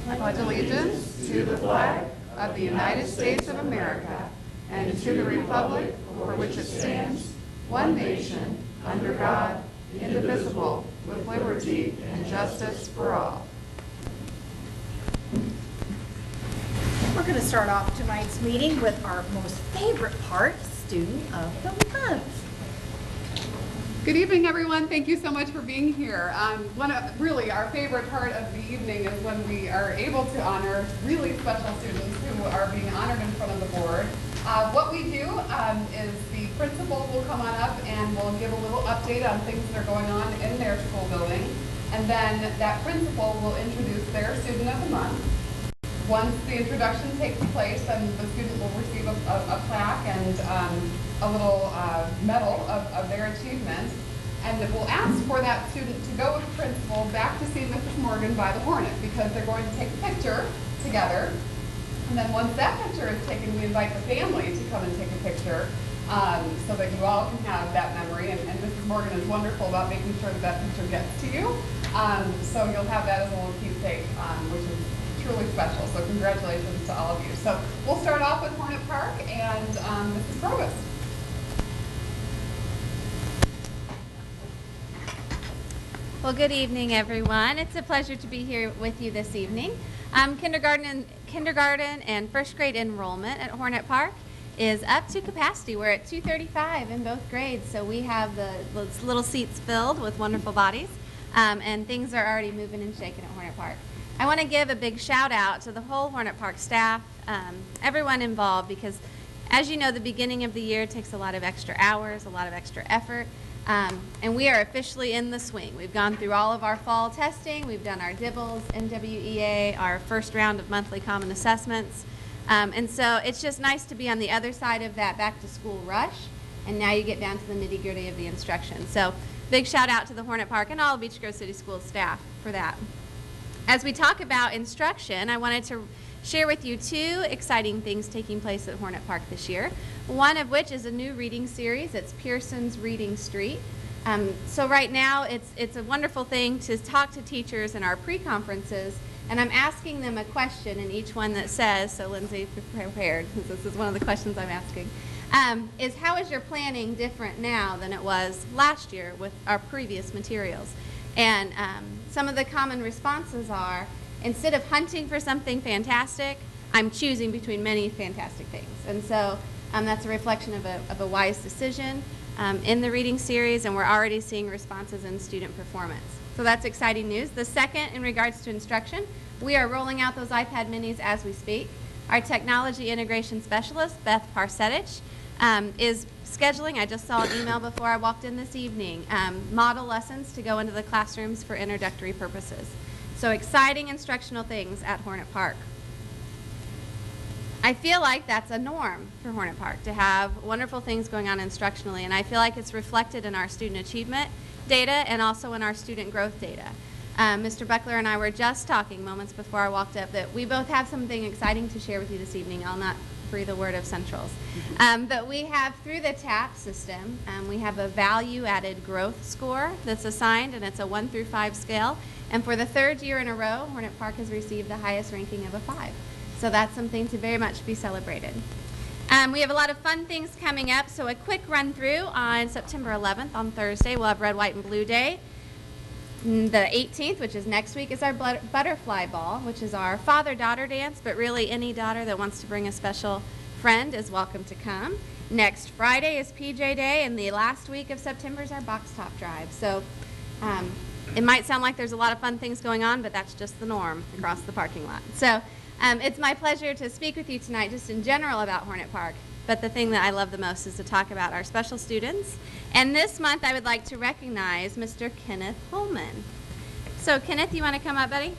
I pledge allegiance to the flag of the United States of America and to the republic for which it stands, one nation, under God, indivisible, with liberty and justice for all. We're going to start off tonight's meeting with our most favorite part, Student of the Month. Good evening, everyone. Thank you so much for being here. Really, our favorite part of the evening is when we are able to honor really special students who are being honored in front of the board. What we do is the principal will come on up and will give a little update on things that are going on in their school building. And then that principal will introduce their student of the month. Once the introduction takes place, then the student will receive a plaque and a little medal of their achievement. And we'll ask for that student to go with the principal back to see Mrs. Morgan by the Hornet because they're going to take a picture together. And then once that picture is taken, we invite the family to come and take a picture so that you all can have that memory. And Mrs. Morgan is wonderful about making sure that that picture gets to you. So you'll have that as a little keepsake, which is truly special. So congratulations to all of you. So we'll start off with Hornet Park and Mrs. Provost. Well, good evening, everyone. It's a pleasure to be here with you this evening. Kindergarten and first grade enrollment at Hornet Park is up to capacity. We're at 235 in both grades, so we have those little seats filled with wonderful bodies, and things are already moving and shaking at Hornet Park. I want to give a big shout out to the whole Hornet Park staff, everyone involved, because as you know, the beginning of the year takes a lot of extra hours, a lot of extra effort. And we are officially in the swing. We've gone through all of our fall testing. We've done our DIBELS, NWEA, our first round of monthly common assessments. And so it's just nice to be on the other side of that back to school rush. And now you get down to the nitty gritty of the instruction. So big shout out to the Hornet Park and all Beech Grove City Schools staff for that. As we talk about instruction, I wanted to share with you two exciting things taking place at Hornet Park this year. One of which is a new reading series. It's Pearson's Reading Street. So right now it's a wonderful thing to talk to teachers in our pre-conferences, and I'm asking them a question in each one that says, so Lindsay, prepared, because this is one of the questions I'm asking, is how is your planning different now than it was last year with our previous materials? And some of the common responses are, instead of hunting for something fantastic, I'm choosing between many fantastic things. And so that's a reflection of a wise decision in the reading series, and we're already seeing responses in student performance. So that's exciting news. The second, in regards to instruction, we are rolling out those iPad minis as we speak. Our technology integration specialist, Beth Parsetich, is scheduling, I just saw an email before I walked in this evening, model lessons to go into the classrooms for introductory purposes. So exciting instructional things at Hornet Park. I feel like that's a norm for Hornet Park, to have wonderful things going on instructionally, and I feel like it's reflected in our student achievement data and also in our student growth data. Mr. Buckler and I were just talking moments before I walked up that we both have something exciting to share with you this evening. I'll not breathe a word of Central's. But we have, through the TAP system, we have a value-added growth score that's assigned, and it's a 1 through 5 scale. And for the third year in a row, Hornet Park has received the highest ranking of a 5. So that's something to very much be celebrated. We have a lot of fun things coming up. So a quick run through on September 11th on Thursday, we'll have Red, White, and Blue Day. The 18th, which is next week, is our Butterfly Ball, which is our father-daughter dance, but really any daughter that wants to bring a special friend is welcome to come. Next Friday is PJ Day, and the last week of September is our Box Top Drive. So it might sound like there's a lot of fun things going on, but that's just the norm across the parking lot. So it's my pleasure to speak with you tonight just in general about Hornet Park, but the thing that I love the most is to talk about our special students. And this month I would like to recognize Mr. Kenneth Holman. So Kenneth, you want to come up, buddy?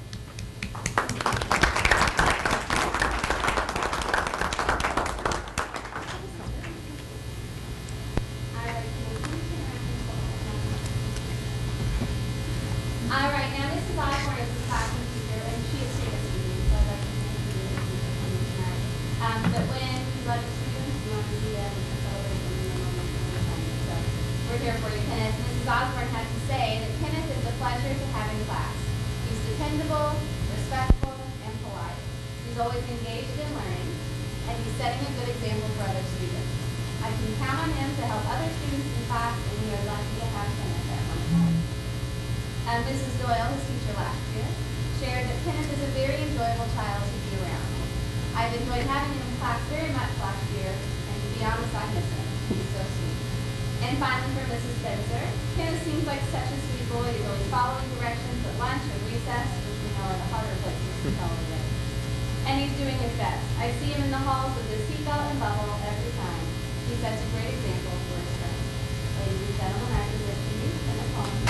All right, now Mrs. Osborne is a classroom teacher, and she is here this evening, so I'd like to thank you for coming tonight. But when you love your students, you want to see them and celebrate them in the moment when they're coming. So we're here for you, Kenneth. Mrs. Osborne has to say that Kenneth is a pleasure to have in class. He's dependable, respectful, and He's always engaged in learning, and he's setting a good example for other students. I can count on him to help other students in class, and we are lucky to have Kenneth at Hornet Park. Mrs. Doyle, his teacher last year, shared that Kenneth is a very enjoyable child to be around. I've enjoyed having him in class very much last year, and to be honest, I miss him. He's so sweet. And finally, for Mrs. Spencer, Kenneth seems like such a sweet boy. He's always following directions at lunch or recess, which we know are the harder places to tolerate. And he's doing his best. I see him in the halls with his seatbelt and bubble every time. He sets a great example for his friends. Ladies and gentlemen, I present to you Kenneth Holmes.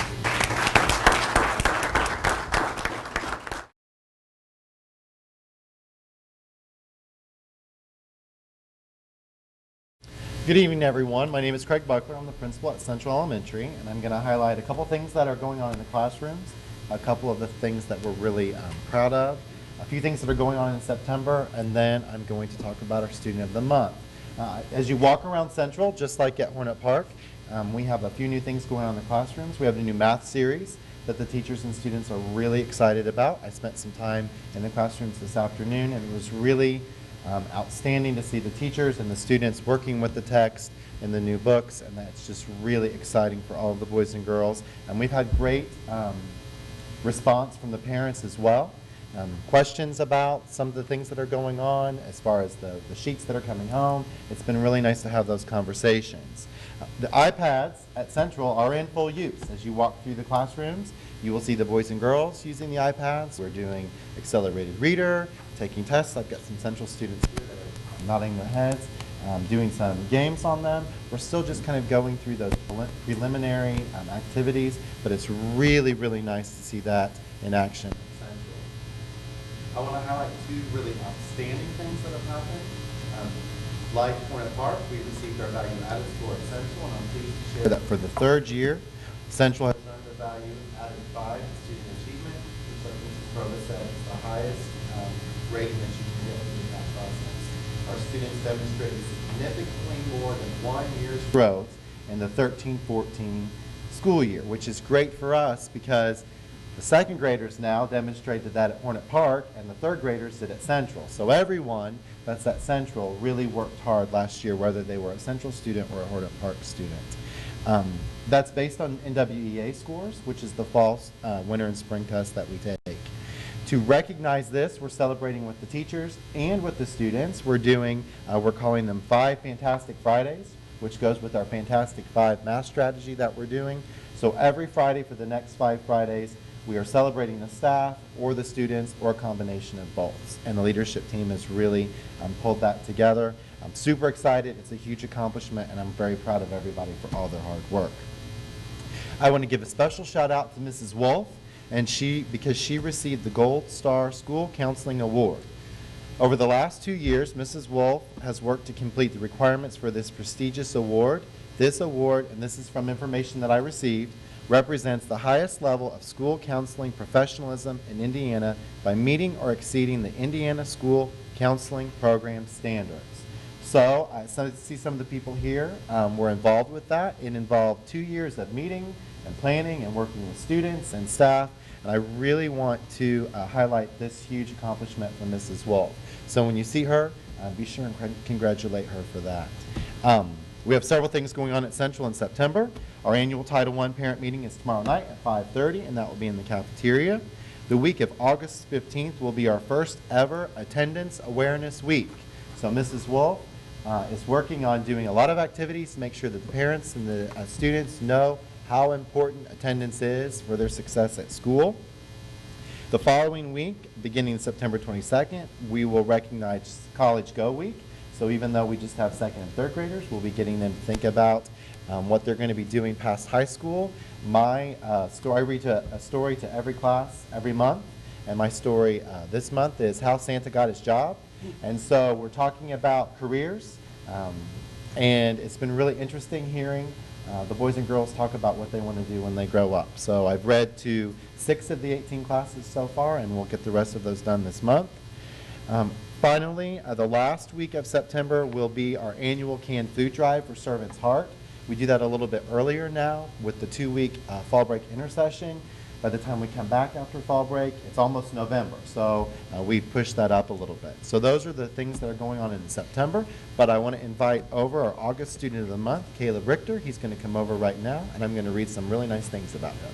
Good evening, everyone. My name is Craig Buckler. I'm the principal at Central Elementary, and I'm going to highlight a couple things that are going on in the classrooms, a couple of the things that we're really proud of, a few things that are going on in September, and then I'm going to talk about our Student of the Month. As you walk around Central, just like at Hornet Park, we have a few new things going on in the classrooms. We have a new math series that the teachers and students are really excited about. I spent some time in the classrooms this afternoon, and it was really outstanding to see the teachers and the students working with the text in the new books, and that's just really exciting for all of the boys and girls. And we've had great response from the parents as well. Questions about some of the things that are going on as far as the sheets that are coming home. It's been really nice to have those conversations. The iPads at Central are in full use. As you walk through the classrooms, you will see the boys and girls using the iPads. We're doing accelerated reader, taking tests. I've got some Central students here that are nodding their heads, doing some games on them. We're still just kind of going through those preliminary activities, but it's really, really nice to see that in action. I want to highlight two really outstanding things that have happened. Like Hornet Park, we received our value added score at Central, and I'm pleased to share that for the third year, Central has earned the value added 5 in student achievement, which Mrs. Provost said is the highest rating that you can get through that process. Our students demonstrated significantly more than 1 year's growth in the 13-14 school year, which is great for us because the second graders now demonstrated that at Hornet Park, and the third graders did at Central. So everyone that's at Central really worked hard last year, whether they were a Central student or a Hornet Park student. That's based on NWEA scores, which is the fall, winter, and spring test that we take. To recognize this, we're celebrating with the teachers and with the students. We're calling them 5 Fantastic Fridays, which goes with our Fantastic 5 math strategy that we're doing. So every Friday for the next 5 Fridays, we are celebrating the staff or the students or a combination of both. And the leadership team has really pulled that together. I'm super excited. It's a huge accomplishment, and I'm very proud of everybody for all their hard work. I want to give a special shout out to Mrs. Wolf, and because she received the Gold Star School Counseling Award. Over the last 2 years, Mrs. Wolf has worked to complete the requirements for this prestigious award. This award, and this is from information that I received, represents the highest level of school counseling professionalism in Indiana by meeting or exceeding the Indiana School Counseling Program standards. So I see some of the people here were involved with that. It involved 2 years of meeting and planning and working with students and staff, and I really want to highlight this huge accomplishment from Mrs. Wolf. So when you see her, be sure and congratulate her for that. We have several things going on at Central in September. Our annual Title I parent meeting is tomorrow night at 5:30, and that will be in the cafeteria. The week of August 15th will be our first ever Attendance Awareness Week. So Mrs. Wolf is working on doing a lot of activities to make sure that the parents and the students know how important attendance is for their success at school. The following week, beginning September 22nd, we will recognize College Go Week. So even though we just have second and third graders, we'll be getting them to think about what they're going to be doing past high school. I read a story to every class every month, and my story this month is How Santa Got His Job. And so we're talking about careers, and it's been really interesting hearing the boys and girls talk about what they want to do when they grow up. So I've read to 6 of the 18 classes so far, and we'll get the rest of those done this month. Finally, the last week of September will be our annual canned food drive for Servant's Heart. We do that a little bit earlier now with the 2-week fall break intercession. By the time we come back after fall break, it's almost November, so we pushed that up a little bit. So those are the things that are going on in September, but I want to invite over our August Student of the Month, Caleb Richter. He's going to come over right now, and I'm going to read some really nice things about him.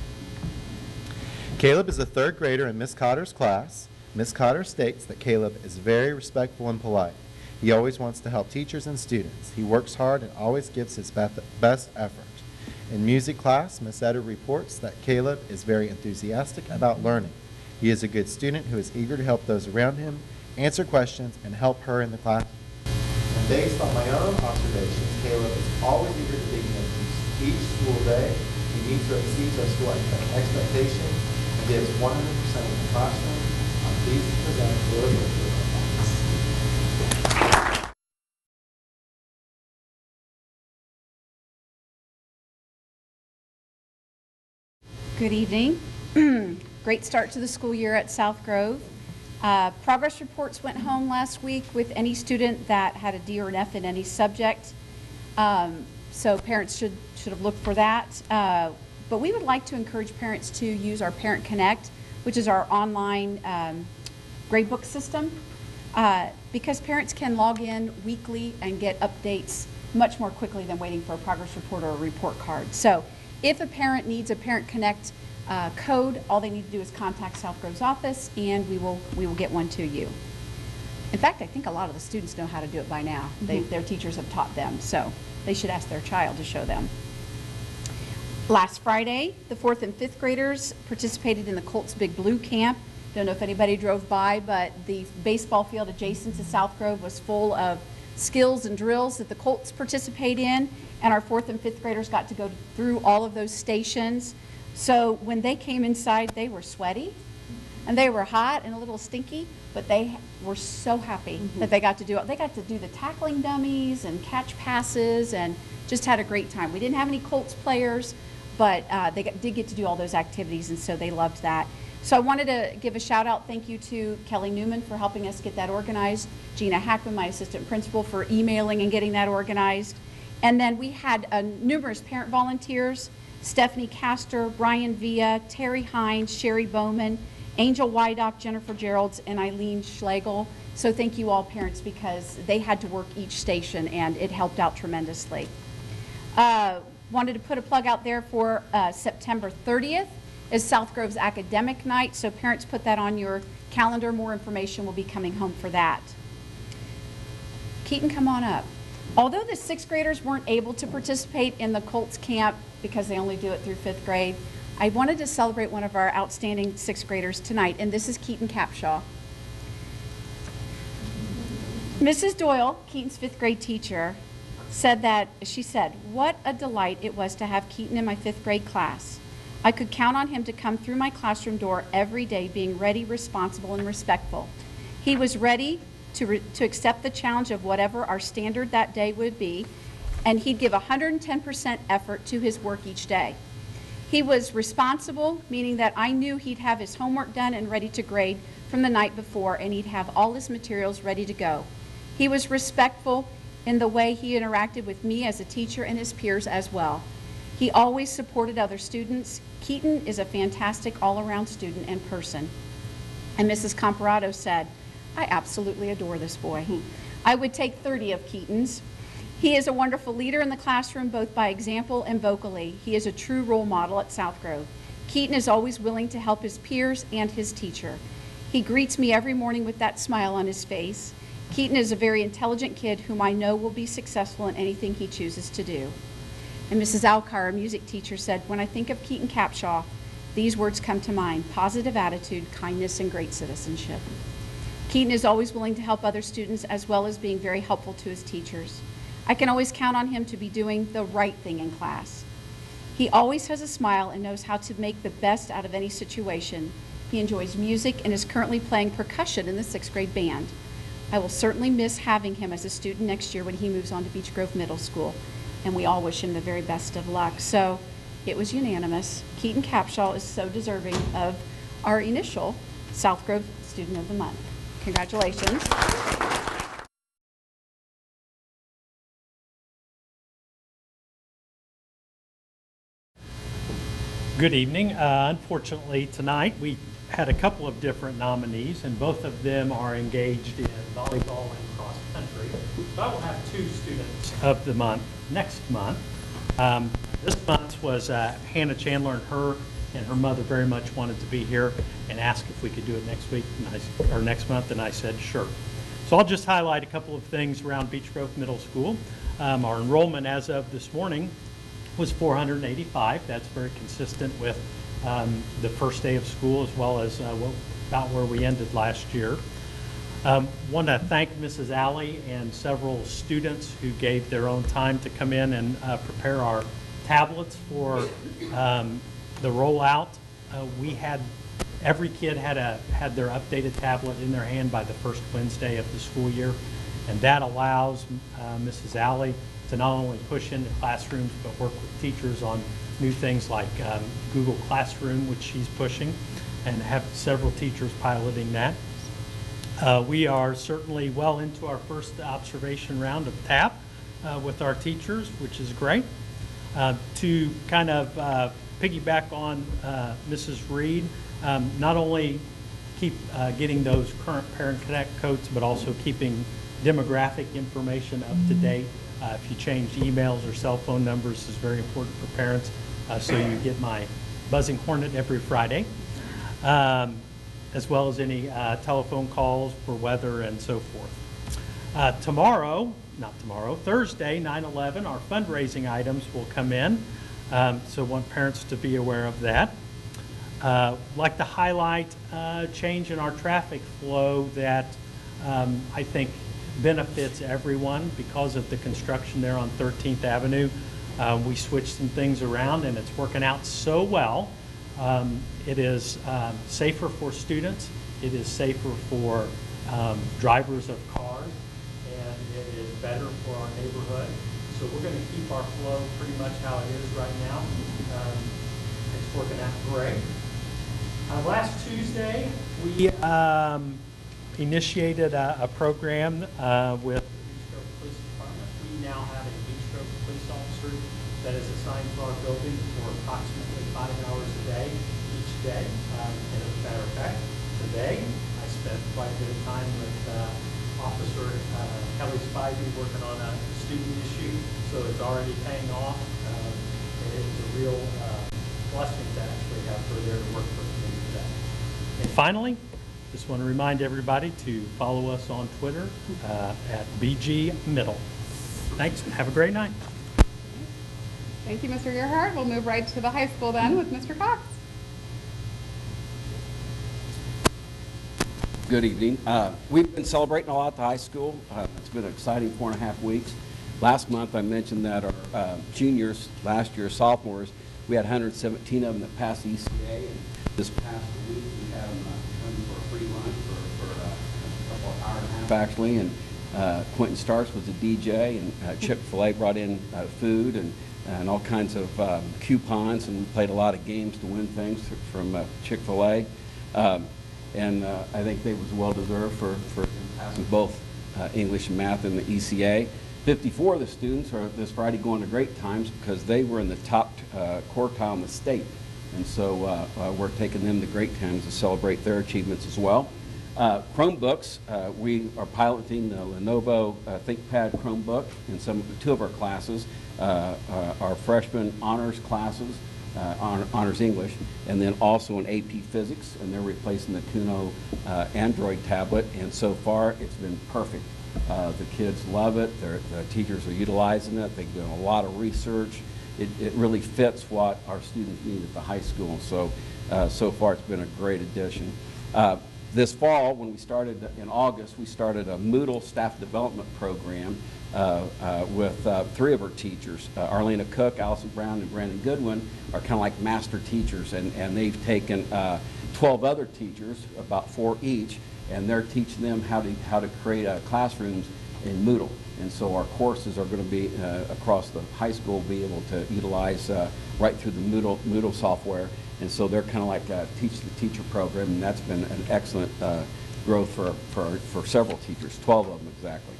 Caleb is a third grader in Miss Cotter's class. Miss Cotter states that Caleb is very respectful and polite. He always wants to help teachers and students. He works hard and always gives his best effort. In music class, Miss Eder reports that Caleb is very enthusiastic about learning. He is a good student who is eager to help those around him, answer questions, and help her in the class. And based on my own observations, Caleb is always eager to begin each school day. He meets or exceeds our school expectations and gives 100% in the classroom. I'm pleased to present Caleb Richter. Good evening. Great start to the school year at South Grove. Progress reports went home last week with any student that had a D or an F in any subject. So parents should have looked for that. But we would like to encourage parents to use our Parent Connect, which is our online gradebook system, because parents can log in weekly and get updates much more quickly than waiting for a progress report or a report card. So if a parent needs a Parent Connect code, all they need to do is contact South Grove's office, and we will get one to you. In fact, I think a lot of the students know how to do it by now. Their teachers have taught them, so they should ask their child to show them. Last Friday, the 4th and 5th graders participated in the Colts Big Blue Camp. Don't know if anybody drove by, but the baseball field adjacent to South Grove was full of skills and drills that the Colts participate in, and our 4th and 5th graders got to go through all of those stations. So when they came inside, they were sweaty and they were hot and a little stinky, but they were so happy that they got to do it. They got to do the tackling dummies and catch passes and just had a great time. We didn't have any Colts players, but they did get to do all those activities, and so they loved that. So I wanted to give a shout out, thank you to Kelly Newman for helping us get that organized, Gina Hackman, my assistant principal, for emailing and getting that organized. And then we had numerous parent volunteers, Stephanie Castor, Brian Villa, Terry Hines, Sherry Bowman, Angel Wydock, Jennifer Geralds, and Eileen Schlegel. So thank you all parents, because they had to work each station and it helped out tremendously. Wanted to put a plug out there for September 30th is South Grove's Academic Night, so parents put that on your calendar. More information will be coming home for that. Keaton, come on up. Although the 6th graders weren't able to participate in the Colts camp because they only do it through 5th grade, I wanted to celebrate one of our outstanding 6th graders tonight, and this is Keaton Capshaw. Mrs. Doyle, Keaton's 5th grade teacher, she said, "What a delight it was to have Keaton in my 5th grade class. I could count on him to come through my classroom door every day being ready, responsible, and respectful. He was ready to accept the challenge of whatever our standard that day would be, and he'd give 110% effort to his work each day. He was responsible, meaning that I knew he'd have his homework done and ready to grade from the night before, and he'd have all his materials ready to go. He was respectful in the way he interacted with me as a teacher and his peers as well. He always supported other students. Keaton is a fantastic all-around student and person." And Mrs. Comparato said, "I absolutely adore this boy. I would take 30 of Keaton's. He is a wonderful leader in the classroom, both by example and vocally. He is a true role model at South Grove. Keaton is always willing to help his peers and his teacher. He greets me every morning with that smile on his face. Keaton is a very intelligent kid whom I know will be successful in anything he chooses to do." And Mrs. Alcar, a music teacher, said, "When I think of Keaton Capshaw, these words come to mind: positive attitude, kindness, and great citizenship. Keaton is always willing to help other students as well as being very helpful to his teachers. I can always count on him to be doing the right thing in class. He always has a smile and knows how to make the best out of any situation. He enjoys music and is currently playing percussion in the 6th grade band. I will certainly miss having him as a student next year when he moves on to Beech Grove Middle School, and we all wish him the very best of luck." So it was unanimous. Keaton Capshaw is so deserving of our initial South Grove Student of the Month. Congratulations. Good evening. Unfortunately, tonight we had a couple of different nominees, and both of them are engaged in volleyball and cross country. So I will have two students of the month next month. This month was Hannah Chandler, and her mother very much wanted to be here and asked if we could do it next week or next month, and I said sure. So I'll just highlight a couple of things around Beech Grove Middle School. Our enrollment as of this morning was 485. That's very consistent with the first day of school, as well as about where we ended last year. Want to thank Mrs. Alley and several students who gave their own time to come in and prepare our tablets for the rollout. Every kid had their updated tablet in their hand by the first Wednesday of the school year, and that allows Mrs. Alley to not only push into classrooms but work with teachers on new things like Google Classroom, which she's pushing, and have several teachers piloting that. We are certainly well into our first observation round of TAP with our teachers, which is great. To kind of piggyback on Mrs. Reed, not only keep getting those current Parent Connect codes, but also keeping demographic information up to date. If you change emails or cell phone numbers is very important for parents, so you get my buzzing hornet every Friday, as well as any telephone calls for weather and so forth. Thursday, 9/11, our fundraising items will come in, so want parents to be aware of that. Like to highlight change in our traffic flow that I think benefits everyone because of the construction there on 13th Avenue. We switched some things around and it's working out so well. It is safer for students, it is safer for drivers of cars, and it is better for our neighborhood. So we're going to keep our flow pretty much how it is right now. It's working out great. Last Tuesday, we initiated a program with the Beech Grove Police Department. We now have a Beech Grove police officer that is assigned to our building for approximately 5 hours a day, each day. And as a matter of fact, today I spent quite a bit of time with Officer Kelly Spivey working on a student issue, so it's already paying off. And it was a real blessing to actually have her there to work with me today. And finally, just want to remind everybody to follow us on Twitter at BG Middle. Thanks, and have a great night. Thank you, Mr. Gerhard. We'll move right to the high school then with Mr. Cox. Good evening. We've been celebrating a lot at the high school. It's been an exciting 4.5 weeks. Last month I mentioned that our juniors, last year sophomores, we had 117 of them that passed the ECA, and this past week we had them come for a free lunch for a hour and a half actually, and Quentin Starks was a DJ, and Chick-fil-A brought in food and all kinds of coupons, and we played a lot of games to win things from Chick-fil-A. And I think they was well deserved for passing both English and math in the ECA. 54 of the students are this Friday going to Great Times because they were in the top quartile in the state. And so we're taking them to Great Times to celebrate their achievements as well. Chromebooks, we are piloting the Lenovo ThinkPad Chromebook in two of our classes, our freshman honors classes, honors English, and then also in AP Physics, and they're replacing the Kuno Android tablet, and so far it's been perfect. The kids love it, the teachers are utilizing it, they've done a lot of research. It really fits what our students need at the high school, so so far it's been a great addition. This fall, when we started in August, we started a Moodle staff development program with 3 of our teachers. Arlena Cook, Allison Brown, and Brandon Goodwin are kind of like master teachers, and they've taken 12 other teachers, about 4 each, and they're teaching them how to create classrooms in Moodle. And so our courses are going to be across the high school, be able to utilize right through the Moodle software. And so they're kind of like a teach-the-teacher program, and that's been an excellent growth for several teachers, 12 of them exactly.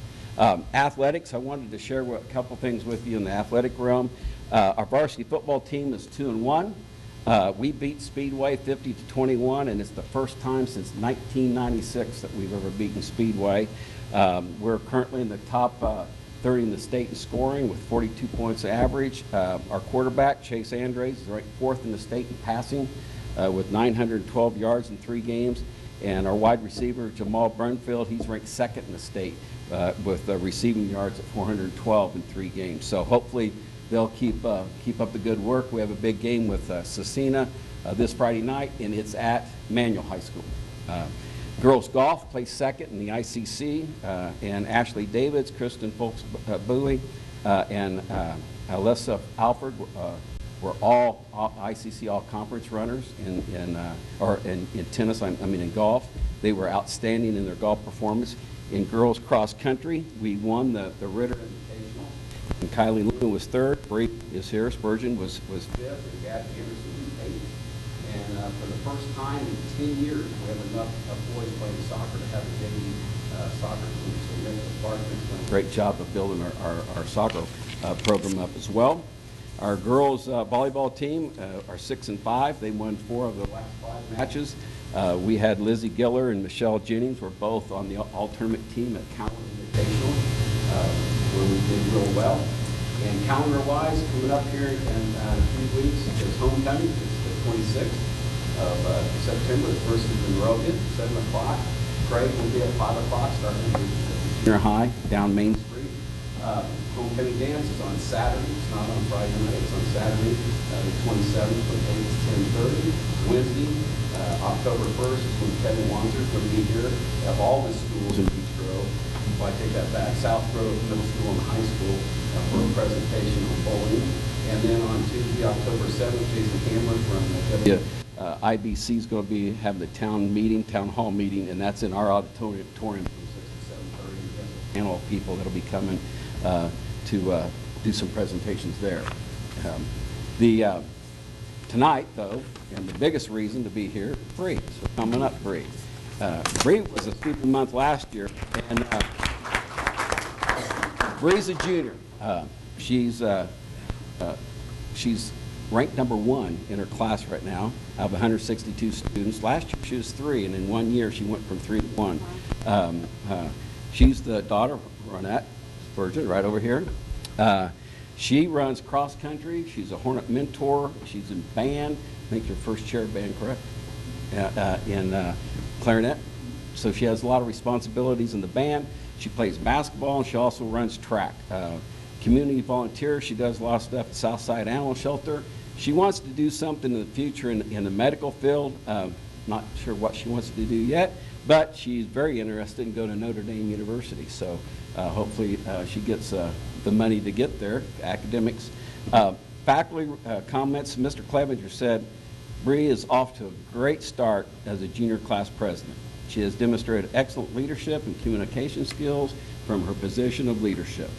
Athletics, I wanted to share a couple things with you in the athletic realm. Our varsity football team is 2-1. We beat Speedway 50-21, and it's the first time since 1996 that we've ever beaten Speedway. We're currently in the top 30 in the state in scoring with 42 points average. Our quarterback, Chase Andres, is ranked 4th in the state in passing with 912 yards in 3 games. And our wide receiver, Jamal Brunfield, he's ranked 2nd in the state with receiving yards at 412 in 3 games. So hopefully they'll keep up the good work. We have a big game with Cecina this Friday night, and it's at Manual High School. Girls golf placed 2nd in the ICC, and Ashley Davids, Kristen Folks Bowie, and Alyssa Alford were all ICC all-conference runners in tennis. In golf. They were outstanding in their golf performance. In girls cross country, we won the Ritter Invitational. And Kylie Lewin was 3rd. Bree is here. Spurgeon was 5th. And Gad Anderson was 8th. And for the first time in 10 years, we have enough boys playing soccer to have a JV soccer team. So Nick Bartman's done a great job of building our soccer program up as well. Our girls volleyball team are 6-5. They won 4 of the last 5 matches. We had Lizzie Giller and Michelle Jennings were both on the all-tournament team at Calendar Invitational, where we did real well. And calendar-wise, coming up here in 3 weeks is homecoming. It's the 26th of September. The first is in Rogan, 7 o'clock. Craig will be at 5 o'clock, starting at junior high down Main Street. Homecoming dance is on Saturday. It's not on Friday night. It's on Saturday, the 27th from 8 to 10:30. Wednesday, October 1st is when Kevin Wanzer is going to be here of all the schools in Beach Grove. Well, I take that back. South Grove Middle School and High School for a presentation on bowling. And then on Tuesday, October 7th, Jason Hammer from the IBC is going to be having the town hall meeting, and that's in our auditorium from 6 to 7:30. We have a panel of people that will be coming to do some presentations there. Tonight, though, and the biggest reason to be here, Bree. So coming up, Bree. Bree was a student of the month last year, and Bree's a junior. She's ranked number 1 in her class right now out of 162 students. Last year she was 3, and in 1 year she went from 3 to 1. She's the daughter of Ronette Spurgeon, right over here. She runs cross country. She's a Hornet mentor. She's in band. I think your first chair band, correct? In clarinet. So she has a lot of responsibilities in the band. She plays basketball, and she also runs track. Community volunteer. She does a lot of stuff at Southside Animal Shelter. She wants to do something in the future in the medical field. Not sure what she wants to do yet, but she's very interested in going to Notre Dame University. So hopefully she gets the money to get there, academics. Faculty comments, Mr. Clevenger said, Bree is off to a great start as a junior class president. She has demonstrated excellent leadership and communication skills from her position of leadership.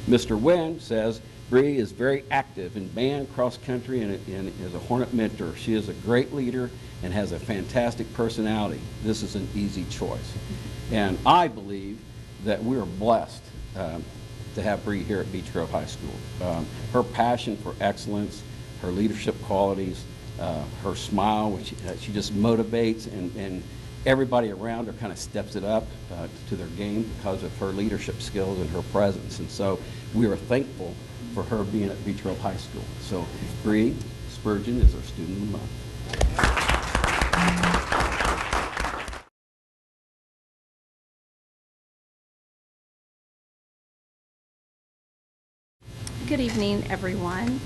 Mr. Wynn says, Bree is very active in band, cross country, and is a Hornet mentor. She is a great leader and has a fantastic personality. This is an easy choice. And I believe that we are blessed to have Bree here at Beach Grove High School. Her passion for excellence, her leadership qualities, her smile, which she just motivates, and everybody around her kind of steps it up to their game because of her leadership skills and her presence. And so we are thankful for her being at Beach Grove High School. So Bree Spurgeon is our student of the month. Good evening, everyone.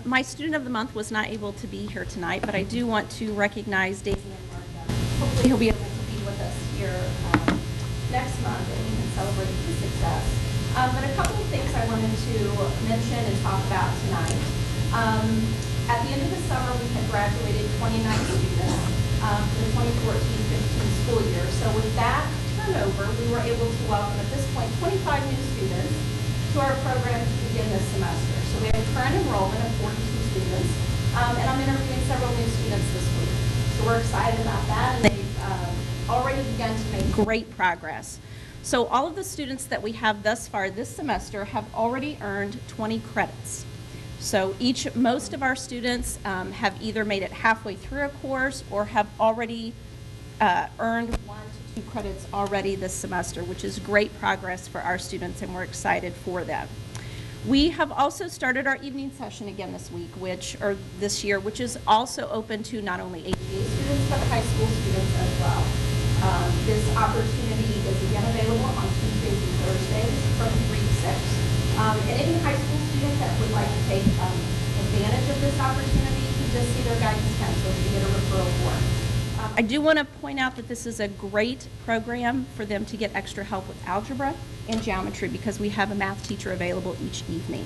My student of the month was not able to be here tonight, but I do want to recognize Daisy and Martha. Hopefully he'll be able to be with us here next month and we can celebrate his success. But a couple of things I wanted to mention and talk about tonight. At the end of the summer, we had graduated 29 students for the 2014-15 school year. So with that turnover, we were able to welcome at this point 25 new students to our program to begin this semester. So we have a current enrollment of 42 students, and I'm interviewing several new students this week. So we're excited about that, and they've already begun to make great progress. So all of the students that we have thus far this semester have already earned 20 credits. So most of our students have either made it halfway through a course or have already earned 1 to 2 credits already this semester, which is great progress for our students, and we're excited for them. We have also started our evening session again this year, which is also open to not only APA students, but high school students as well. This opportunity is again available on Tuesdays and Thursdays from 3 to 6. And any high school student that would like to take advantage of this opportunity can just see their guidance counselor to get a referral form. I do want to point out that this is a great program for them to get extra help with algebra and geometry because we have a math teacher available each evening.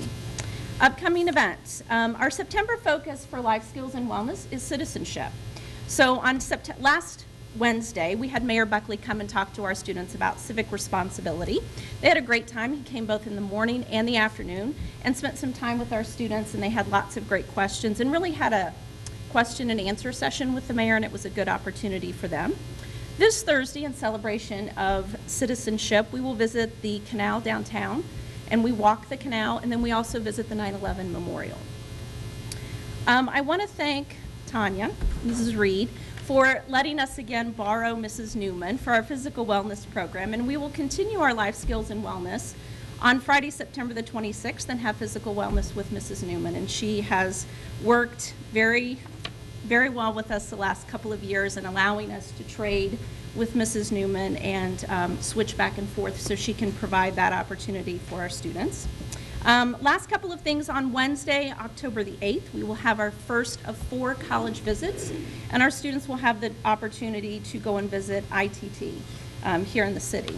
Upcoming events. Our September focus for life skills and wellness is citizenship. So on last Wednesday, we had Mayor Buckley come and talk to our students about civic responsibility. They had a great time. He came both in the morning and the afternoon and spent some time with our students, and they had lots of great questions and really had a question and answer session with the mayor, and it was a good opportunity for them. This Thursday, in celebration of citizenship, we will visit the canal downtown, and we walk the canal, and then we also visit the 9/11 memorial. I want to thank Tanya, Mrs. Reed, for letting us again borrow Mrs. Newman for our physical wellness program, and we will continue our life skills and wellness on Friday, September the 26th, and have physical wellness with Mrs. Newman. And she has worked very, very well with us the last couple of years and allowing us to trade with Mrs. Newman and switch back and forth so she can provide that opportunity for our students. Last couple of things. On Wednesday, October the 8th, we will have our first of 4 college visits, and our students will have the opportunity to go and visit ITT here in the city.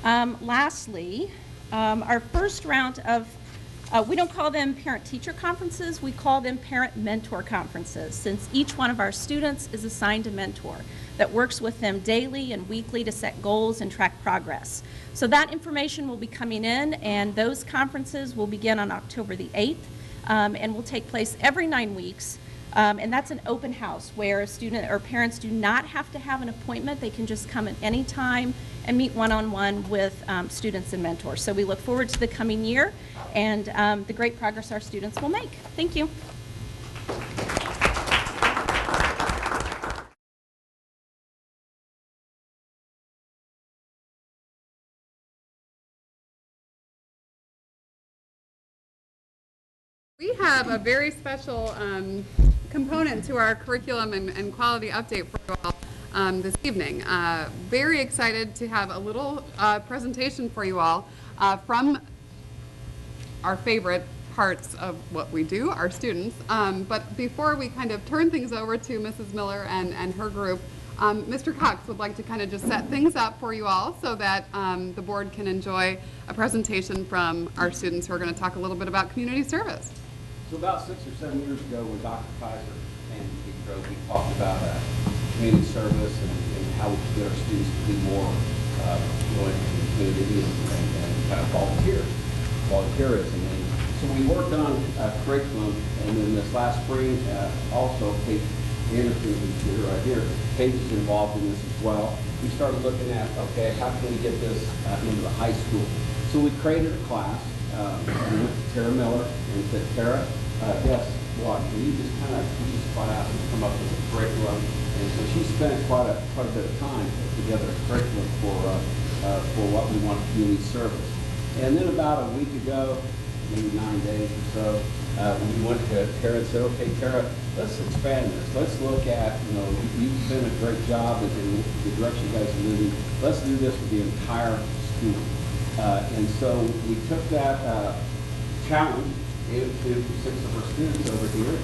Lastly, our first round of, we don't call them parent-teacher conferences, we call them parent-mentor conferences, since each one of our students is assigned a mentor that works with them daily and weekly to set goals and track progress. So that information will be coming in, and those conferences will begin on October the 8th and will take place every 9 weeks. And that's an open house where a student or parents do not have to have an appointment. They can just come at any time and meet one-on-one with students and mentors. So we look forward to the coming year and the great progress our students will make. Thank you. We have a very special component to our curriculum and quality update for you all this evening. Very excited to have a little presentation for you all from our favorite parts of what we do, our students. But before we kind of turn things over to Mrs. Miller and her group, Mr. Cox would like to kind of just set things up for you all so that the board can enjoy a presentation from our students who are going to talk a little bit about community service. So about 6 or 7 years ago, when Dr. Kaiser and we talked about community service and how we can get our students to be more going into the community and kind of volunteerism. And so we worked on curriculum, and then this last spring, also Paige Anderson, who's here, right here, Paige is involved in this as well. We started looking at, okay, how can we get this into the high school? So we created a class. We went to Tara Miller and said, Tara, guess what? Will you just kind of ask to come up with a curriculum? And so she spent quite a bit of time putting together a curriculum for what we want community service. And then about a week ago, maybe 9 days or so, we went to Tara and said, okay, Tara, let's expand this. Let's look at, you've done a great job in the direction you guys are moving. Let's do this with the entire school. And so we took that challenge, gave it to 6 of our students over here,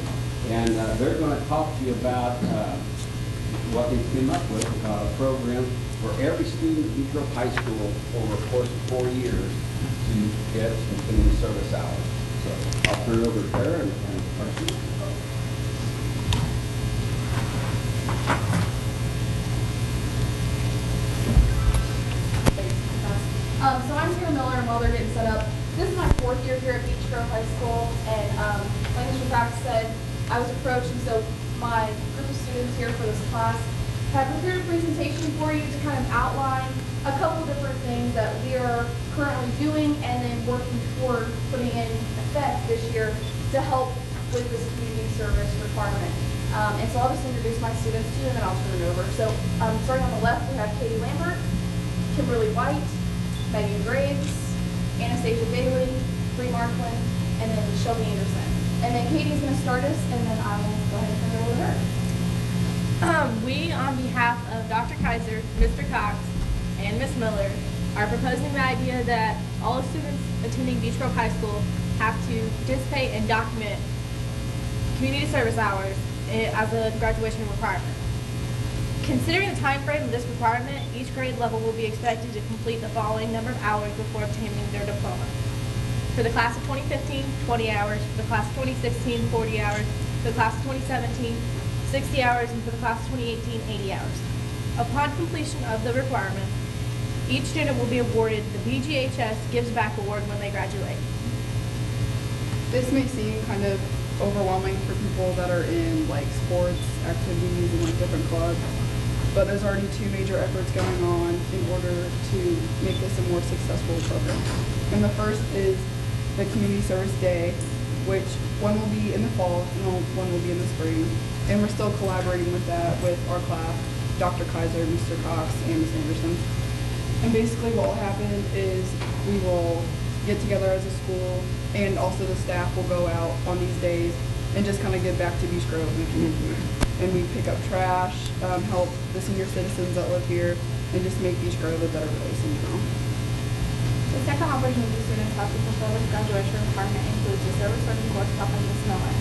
and they're going to talk to you about what they came up with, about a program for every student at Beech Grove High School over a course of 4 years to get some community service hours. So I'll turn it over to Tara and our students. So I'm Tara Miller, and while they're getting set up, this is my 4th year here at Beech Grove High School, and like Mr. Cox said, I was approached, and so my group of students here for this class have prepared a presentation for you to kind of outline a couple different things that we are currently doing, and then working toward putting in effect this year to help with this community service requirement. And so I'll just introduce my students to you and then I'll turn it over. So starting on the left, we have Katie Lambert, Kimberly White, Megan Graves, Anastasia Bailey, Bree Markland, and then Shelby Anderson. And then Katie's going to start us, and then I will go ahead and turn it over to her. We, on behalf of Dr. Kaiser, Mr. Cox, and Ms. Miller, are proposing the idea that all students attending Beech Grove High School have to participate and document community service hours as a graduation requirement. Considering the time frame of this requirement, each grade level will be expected to complete the following number of hours before obtaining their diploma. For the class of 2015, 20 hours. For the class of 2016, 40 hours. For the class of 2017, 60 hours. And for the class of 2018, 80 hours. Upon completion of the requirement, each student will be awarded the BGHS Gives Back Award when they graduate. This may seem kind of overwhelming for people that are in like sports activities and like different clubs, but there's already two major efforts going on in order to make this a more successful program. And the first is the Community Service Day, which one will be in the fall and one will be in the spring. And we're still collaborating with that with our class, Dr. Kaiser, Mr. Cox, and Ms. Anderson. And basically what will happen is we will get together as a school, and also the staff will go out on these days and just kind of give back to Beech Grove and the community. And we pick up trash, help the senior citizens that live here, and just make Beech Grove a better place in general. The second opportunity students have to fulfill this graduation requirement includes the service learning course taught by Ms. Miller.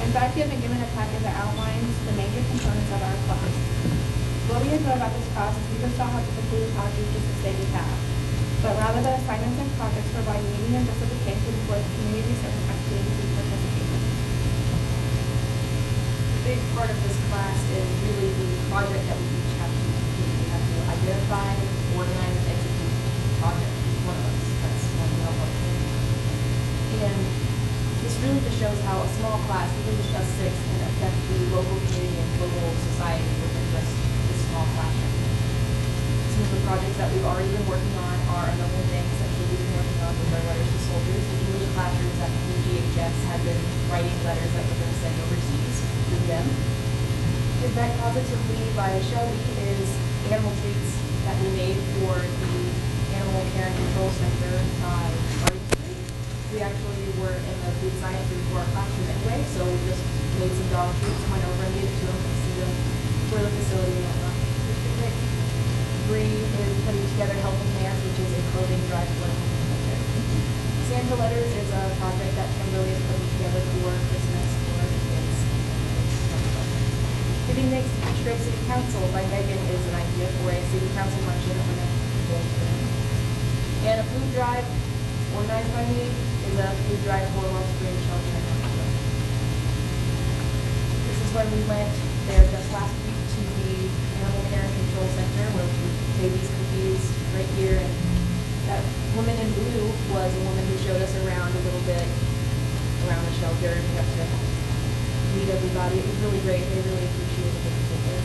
In fact, you have been given a packet that outlines the major components of our class. What we enjoy about this class is we just don't have to complete projects just to say we have, but rather the assignments and projects provide meaning and justification for the community service activities we participate in. A big part of this class is really the project that we each have to complete. We have to identify, organize, and execute the project. Each one of us. That's one of our And this really just shows how a small class, even just us six, can affect the local community and local society within just this small classroom. Some of the projects that we've already been working on are a number of things that we've been working on with our letters to soldiers. The English classrooms at the BGHS have been writing letters that we're going to send overseas to them. The Vet Project of Lee by Shelby is animal treats that we made for the Animal Care and Control Center we actually were in the food science group for our classroom anyway, so we just made some dog treats, went over and gave it to them to see them for the facility and whatnot. Bree is putting together Helping Hands, which is a clothing drive for Santa Letters is a project that Kimberly is putting together for Christmas for the kids. Giving Thanks to Beech Grove City Council by Megan is an idea for a city council luncheon that we're going to go to. And a food drive organized by me is a food drive for Long Spring Shelter. This is when we went there just last week to the Animal Care and Control Center where we made these cookies right here. And that woman in blue was a woman who showed us around a little bit around the shelter. We got to meet everybody. It was really great. They really appreciated it.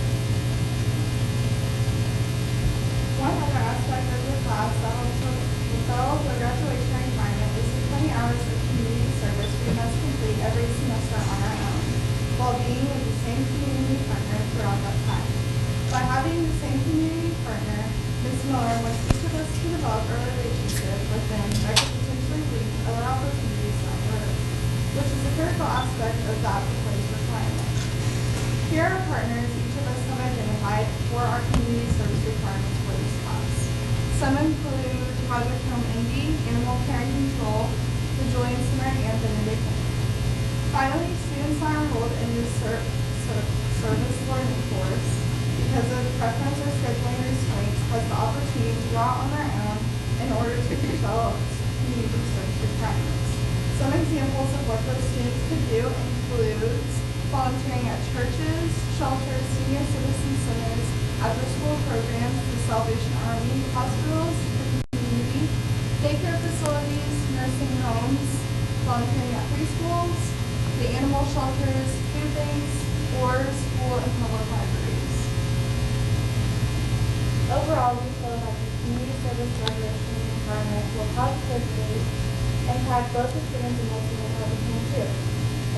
One other aspect of the class that helps fulfill the graduation requirement is the 20 hours of community service we must complete every semester on our own, while being with the same community partner throughout that time. By having the same community partner, Ms. Miller wants each of us to develop a relationship with them that could potentially lead to other opportunities down the road, which is a critical aspect of that proposed requirement. Here are partners each of us have identified for our community service requirements for this class. Some include Project Home Indy, Animal Care and Control, the Julian Center, and Benedict. Finally, students are enrolled in the service learning course because of preference or scheduling restraints has the opportunity to draw on their own in order to fulfill community service requirements. Some examples of what those students could do includes volunteering at churches, shelters, senior citizen centers, after-school programs, the Salvation Army, hospitals, daycare facilities, nursing homes, volunteering at preschools, the animal shelters, food banks, or school and public libraries. Overall, we feel that the community service graduation environment will positively impact both the students and the students that we can too.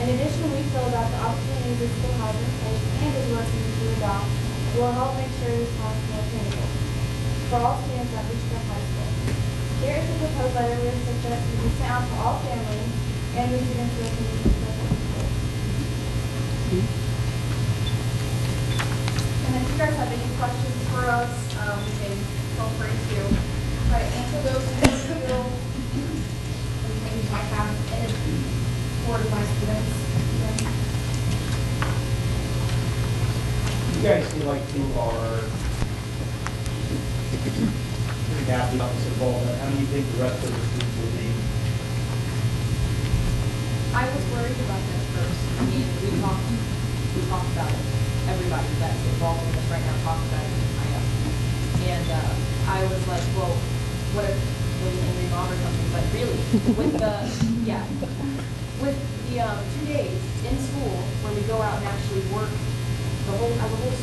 In addition, we feel that the opportunities this school has in place and is working to adopt will help make sure this class is more attainable for all students at Beechcraft High School. Here is a proposed letter we suggest to be sent out to all families and the students who attend Beechcraft High School. And if you guys have any questions for us, you can feel free to try to answer those if you feel anything you might have in support of my students. You guys seem like you are pretty happy about this involvement. How do you think the rest of the students will be? I was worried about that at first. I mean, we talked about it. Everybody that's involved in this right now talked about it. And I was like, well, what if there's an angry mom or something? But really, with the 2 days in school where we go out and actually work as a whole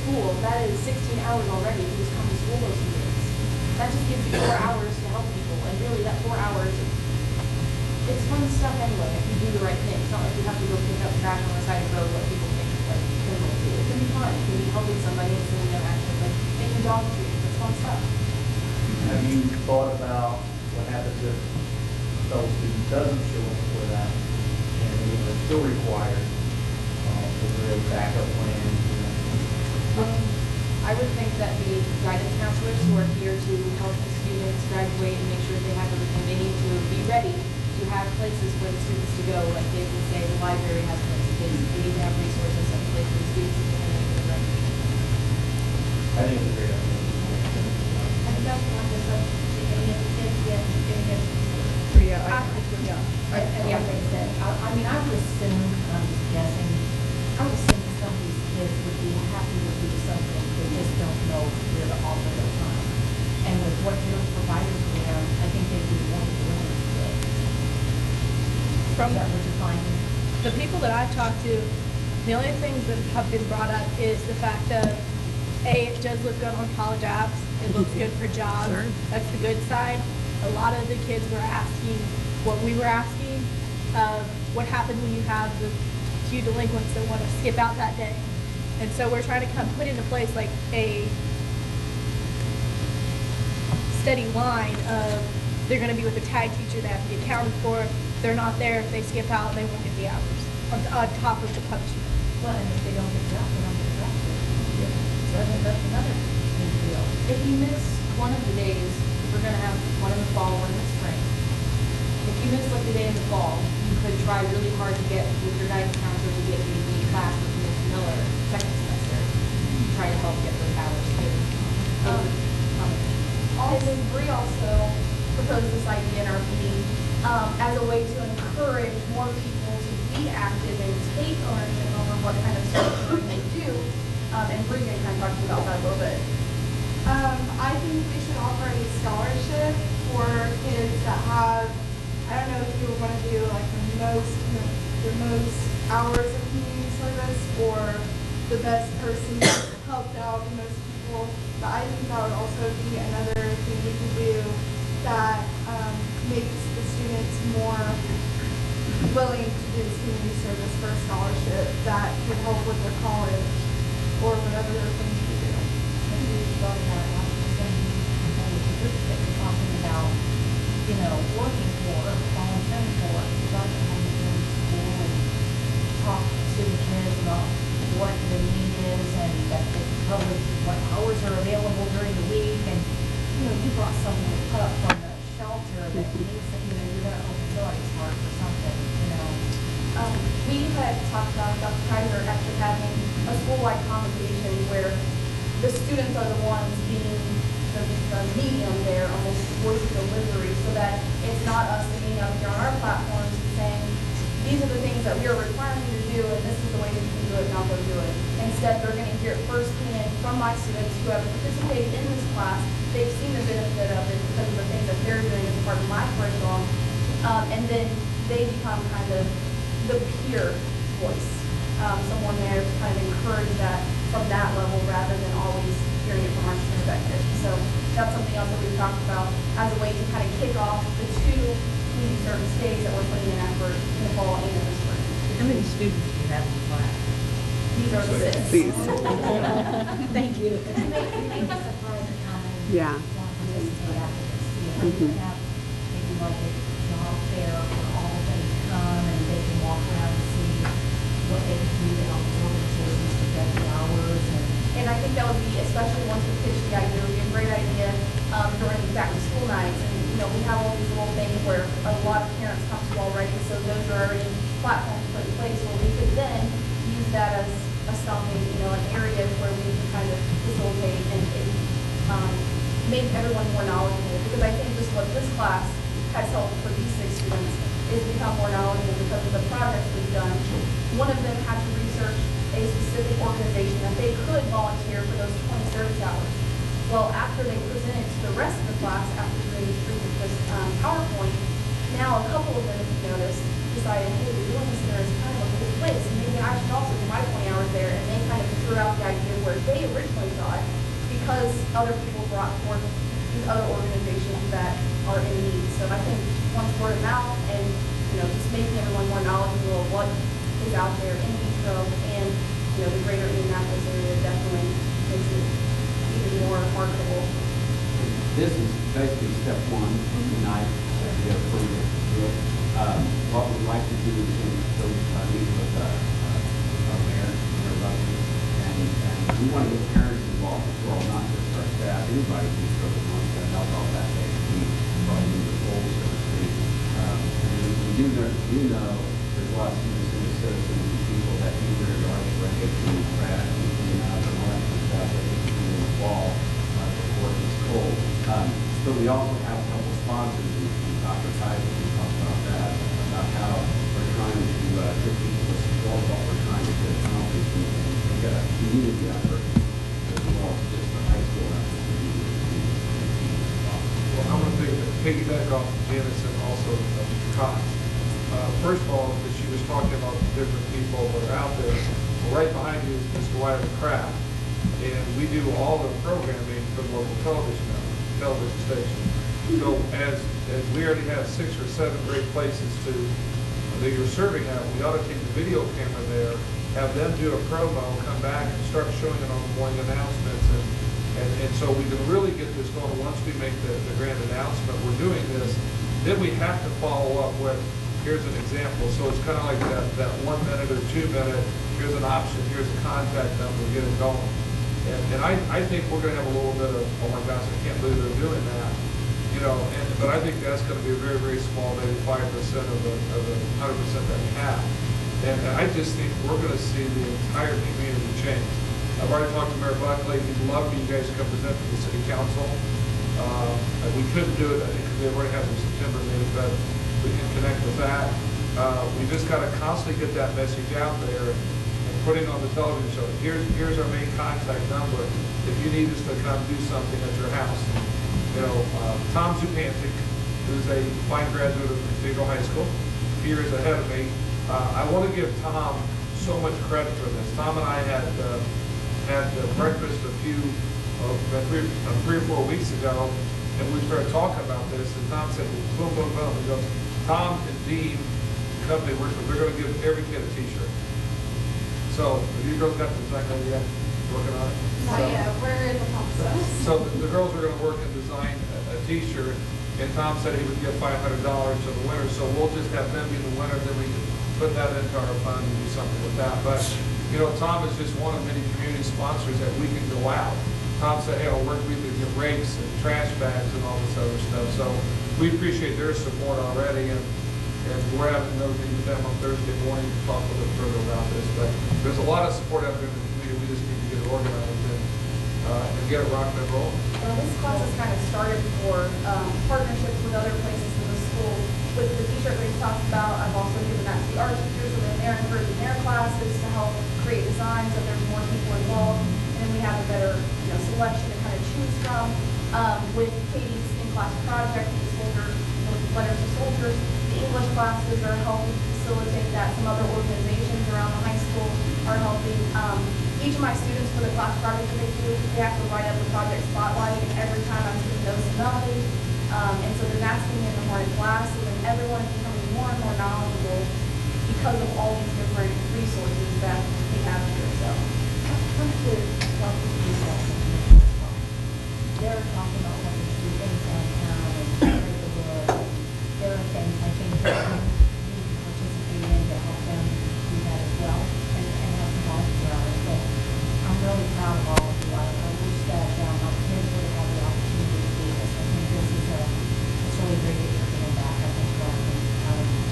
school, that is 16 hours already to just come to school those 2 days. That just gives you 4 hours to help people. And really, that 4 hours, it's fun stuff anyway if you do the right thing. It's not like you have to go pick up trash on the side of the road what people think like criminals do. It can be fun. It can be helping somebody and seeing them actually like making dog treats. It's fun stuff. Have you thought about what happens if a fellow student doesn't show up for that and it's still required? Is there a backup plan? I would think that the guidance counselors who are here to help the students graduate and make sure they have everything they need to be ready to have places for the students to go. Like they can say the library has places, they need to have resources and places for the students to come in and learn. I think it's a great idea. I think that's one of the I mean, I would assume, I'm just guessing, I would assume that some of these kids would be happy to do something, they just don't know where to offer their time. And with what you're providing for them, I think they'd be more willing to do it. From Is that what you're finding? the people that I've talked to, the only things that have been brought up is the fact of, A, it does look good on college apps. It looks good for jobs. Sure. That's the good side. A lot of the kids were asking what we were asking of what happens when you have the few delinquents that want to skip out that day. And so we're trying to put into place like a steady line of they're going to be with a tag teacher, they have to be accounted for. If they're not there, if they skip out, they won't get the hours on top of the punishment. Well, and if they don't get dropped, they don't get dropped. That's another big deal. If you miss one of the days, we're going to have one in the fall, one in the spring. If you miss like the day in the fall, you could try really hard to get with your guidance counselor to get you to be class with Ms. Miller second semester. Try to help get those hours too. Also, Bree also proposed this idea in our meeting as a way to encourage more people to be active and take ownership over what kind of stuff they do. And Bree can kind of talk to you about that a little bit. I think we should offer a scholarship for kids that have, I don't know if you want to do like the most hours of community service or the best person that's helped out the most people. But I think that would also be another thing we can do that makes the students more willing to do this community service for a scholarship that could help with their college or whatever they're things to do. Talking about, working for, volunteering for, you'd like to have them go to school and talk to the kids about what the need is and that they covers what hours are available during the week. And, you brought someone up from the shelter that needs that, you're going to open somebody's heart for something, We had talked about Dr. Kaiser actually having a school-wide conversation where the students are the ones being the medium there, almost voice of delivery, so that it's not us sitting up here on our platforms and saying, these are the things that we are requiring you to do, and this is the way that you can do it, now go do it. Instead, they're going to hear it firsthand from my students who have participated in this class. They've seen the benefit of it because of the things that they're doing as part of my curriculum, and then they become kind of the peer voice, someone there to kind of encourage that from that level rather than always hearing it from our perspective. So that's something else that we've talked about as a way to kind of kick off the 2 community service days that we're putting in effort in the fall and in the spring. How many students do you have in class? These are the 6. Thank you. You may be surprised at how many Yeah. want to participate after this. You know, we have maybe like a job fair where all of them come and they can walk around and see what they can do to help the organizations to get the hours And I think that would be, especially once we pitch the idea, would be a great idea during back to school nights. And, you know, we have all these little things where a lot of parents come to already, so those are already platforms put in place where we could then use that as a stopping, you know, an area where we can kind of facilitate and make everyone more knowledgeable. Because I think just what this class has helped for these 6 students is become more knowledgeable because of the projects we've done. One of them had to research a specific organization that they could volunteer for those 20 service hours. Well, after they presented to the rest of the class, after doing this PowerPoint, now a couple of them, if you noticed, decided, hey, we're doing this there is kind of a cool place, and maybe I should also do my 20 hours there, and they kind of threw out the idea where they originally thought, because other people brought forth these other organizations that are in need. So I think once word of mouth and, you know, just making everyone more knowledgeable of what is out there in vitro and, you know, the greater Indianapolis area definitely makes it even more marketable. This is basically step 1 tonight, to get approval to do it. What we'd like to do is meet with our mayor, Mayor Buckley, and we want to get parents involved as well, not just our staff, anybody who's sort of wants to help out that day. We probably move the goals, so to speak. We do know there's lots of citizens and people that do their yards ready to trash and clean up and all that kind of stuff that they can do in the fall before it's cold. But we also have a couple sponsors, and Dr. Kaiser can talk about that, about how we're trying to get people to support what we're trying to get accomplished and get a community effort as well as just the high school effort. Well, I'm going to piggyback off of Janice and also Cox. First of all, as she was talking about the different people that are out there, well, right behind you is Mr. Wiley Kraft, and we do all the programming for the local television station. So as we already have 6 or 7 great places that you're serving at, we ought to take the video camera there, have them do a promo, come back and start showing it on the morning announcements, and so we can really get this going. Once we make the grand announcement, we're doing this, then we have to follow up with, here's an example. So it's kind of like that 1 minute or 2 minute, here's an option, here's a contact number, get it going. And I think we're going to have a little bit of, oh my gosh, I can't believe they're doing that. You know, but I think that's going to be a very, very small, maybe 5% of the 100% that we have. And I just think we're going to see the entire community change. I've already talked to Mayor Buckley. He'd love for you guys to come present to the city council. We couldn't do it, I think, because they already have the September meeting, but we can connect with that. We just got to constantly get that message out there and putting on the television show. Here's our main contact number. If you need us to come do something at your house. You know, Tom Zupantic, who's a fine graduate of Cathedral High School, here is ahead of me. I want to give Tom so much credit for this. Tom and I had breakfast three or 4 weeks ago, and we started talking about this, and Tom said, boom, boom, boom. He goes, Tom and Dean, the company works with, they're going to give every kid a t-shirt. So, have you girls got the design ready yet? Working on it? Not yet, we're in the process. So the girls are going to work and design a t-shirt, and Tom said he would give $500 to the winner, so we'll just have them be the winner, then we can put that into our fund and do something with that. But, you know, Tom is just one of many community sponsors that we can go out. Tom said, hey, I'll work with you to get rakes and trash bags and all this other stuff. So we appreciate their support already, and we're having another meeting with them on Thursday morning to talk a little bit further about this. But there's a lot of support out there in the community. We just need to get it organized and get it rocking and rolling. This class has kind of started for partnerships with other places in the school. With the t-shirt that we talked about, I've also given that to the art teachers, so that they're encouraging their classes to help create designs, so there's more people involved, and then we have a better, you know, selection to kind of choose from. With Katie's in-class project, Letters to Soldiers, the English classes are helping facilitate that. Some other organizations around the high school are helping. each of my students for the class project that they do, they have to write up the project spotlight, and every time I'm taking notes and melody. And so then that's being in the morning class, and then everyone is becoming more and more knowledgeable because of all these different resources that we have here. So they're talking about wanting to do things downtown and spread the word. There are things I think that we need to participate in to help them do that as well and have some volunteer hours. So I'm really proud of all of you. I wish that our kids would have had the opportunity to do this. I think this is it's really great that you're giving back. I think we're all really proud of you.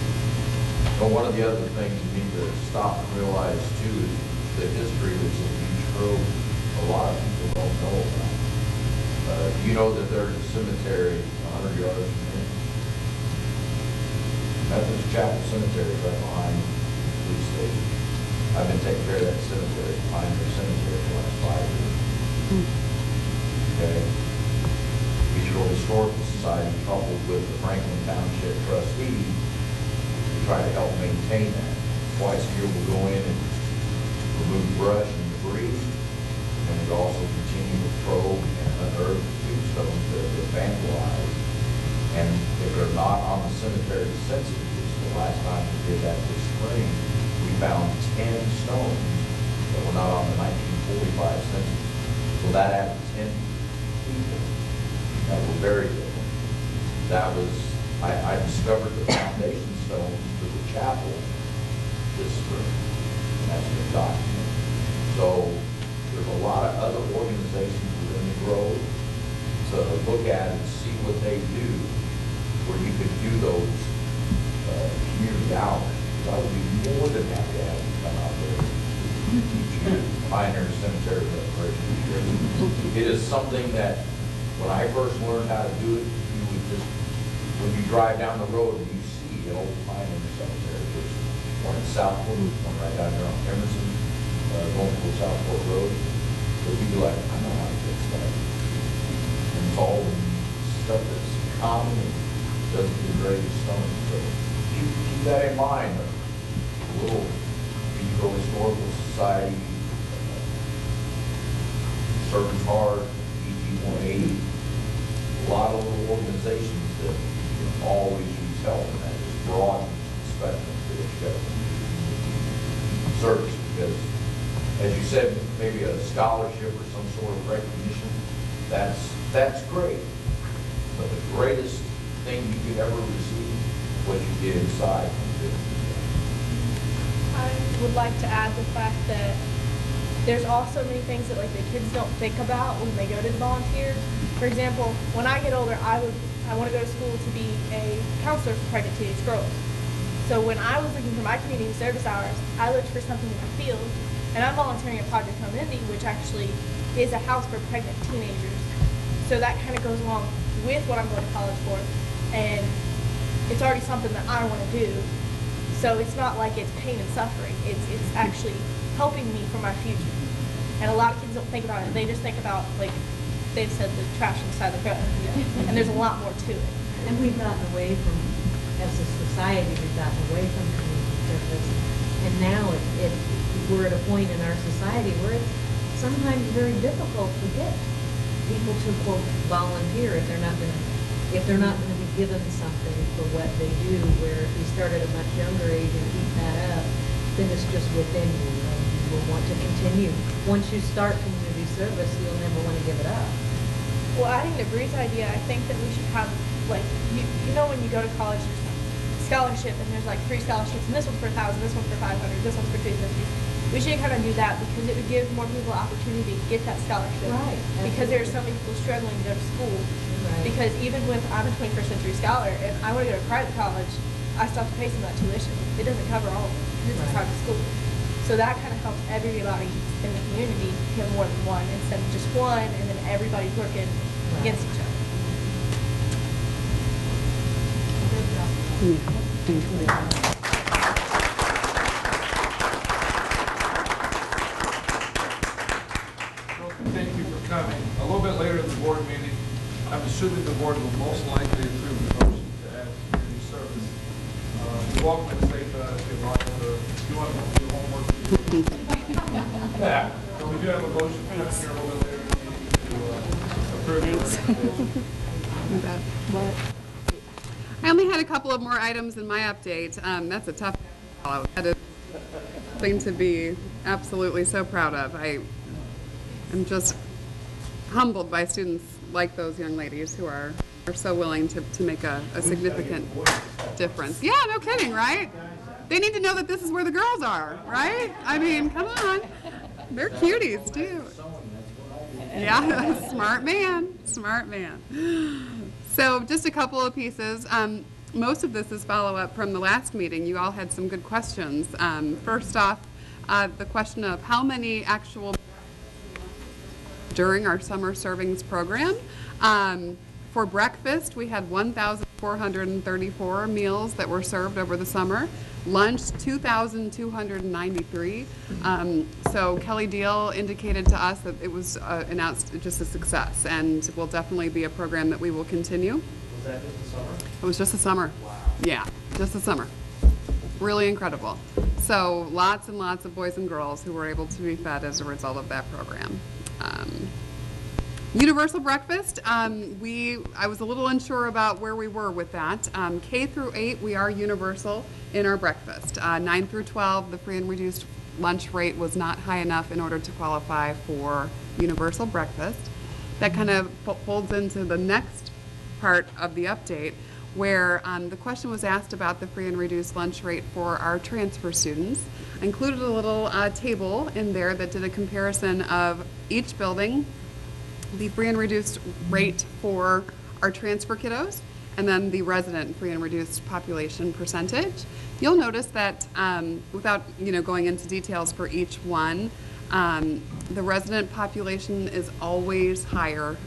Well, one of the other things you need to stop and realize too is the history that's in Beach Grove. A lot of people don't know about. You know that there's a cemetery 100 yards from here. Methodist Chapel Cemetery is right behind the police station. I've been taking care of that cemetery, Pioneer Cemetery, for the last 5 years. Okay? Beach Grove Historical Society, coupled with the Franklin Township trustee, to try to help maintain that. Twice a year we'll go in and remove brush and debris, and we also continue to probe and unearth tombstones that have been vandalized. And if they're not on the cemetery census, the last time we did that this spring, we found 10 stones that were not on the 1945 census. So that added 10 people that were buried in them. That was, I discovered the foundation stones for the chapel this spring, and that's been documented. So there's a lot of other organizations within the Grove to look at and see what they do, where you could do those community hours. I would be more than happy to have you come out there and teach you Pioneer Cemetery preparation. It is something that when I first learned how to do it, you would just, when you drive down the road and you see an old Pioneer Cemetery, there's one in Southport, one right down there on Emerson, going to Southport Road. So you'd be like, I know how to fix that. And it's all stuff that's common and doesn't degrade the stone. So keep that in mind. A little Beach Grove Historical Society, Servants Heart, BG 180, a lot of little organizations that can always use help, and that is broaden the spectrum for the service. Because, as you said, maybe a scholarship or some sort of recognition, that's great. But the greatest thing you could ever receive is what you did inside from the business. I would like to add the fact that there's also many things that like the kids don't think about when they go to volunteer. For example, when I get older, I want to go to school to be a counselor for pregnant teenage girls. So when I was looking for my community service hours, I looked for something in the field, and I'm volunteering at Project Home Indy, which actually is a house for pregnant teenagers. So that kind of goes along with what I'm going to college for, and it's already something that I want to do. So it's not like it's pain and suffering. It's actually helping me for my future. And a lot of kids don't think about it. They just think about, like they've said, the trash inside the road. And there's a lot more to it. And we've gotten away from, as a society, we've gotten away from community service. And now we're at a point in our society where it's sometimes very difficult to get people to, quote, volunteer if they're not going to be given something for what they do, where if you start at a much younger age and keep that up, then it's just within you. You will want to continue. Once you start community service, you'll never want to give it up. Well, adding to Bree's idea, I think that we should have, like, you know when you go to college, there's a scholarship, and there's like 3 scholarships, and this one's for 1,000, this one's for 500, this one's for 250. We should kind of do that because it would give more people opportunity to get that scholarship. Right. Because there are so many people struggling to go to school. Right. Because even with, I'm a 21st century scholar, and I want to go to private college, I still have to pay some of that tuition. It doesn't cover all of it because it's Right. private school. So that kind of helps everybody in the community have more than one instead of just one, and then everybody's working against each other. Thank you for coming. A little bit later in the board meeting, I'm assuming the board will most likely approve the motion to add community service. You're welcome to say if you like, if you want to do homework. Yeah. Go do have a motion coming here a little bit later to approve your What? I only had a couple of more items in my update. That's a tough follow. That is something to be absolutely so proud of. I'm just humbled by students like those young ladies who are so willing to make a significant difference. Yeah, no kidding, right? They need to know that this is where the girls are, right? I mean, come on. They're cuties, too. Yeah, smart man, smart man. So just a couple of pieces. Most of this is follow-up from the last meeting. You all had some good questions. First off, the question of how many actual during our summer servings program. For breakfast, we had 1,434 meals that were served over the summer. Lunch, 2,293. So Kelly Deal indicated to us that it was announced just a success and will definitely be a program that we will continue. Was that just the summer? It was just the summer. Wow. Yeah, just the summer. Really incredible. So lots and lots of boys and girls who were able to be fed as a result of that program. Universal breakfast, I was a little unsure about where we were with that. K through 8, we are universal in our breakfast. 9 through 12, the free and reduced lunch rate was not high enough in order to qualify for universal breakfast. That kind of folds into the next part of the update, where the question was asked about the free and reduced lunch rate for our transfer students. I included a little table in there that did a comparison of each building, the free and reduced rate for our transfer kiddos, and then the resident free and reduced population percentage. You'll notice that without going into details for each one, the resident population is always higher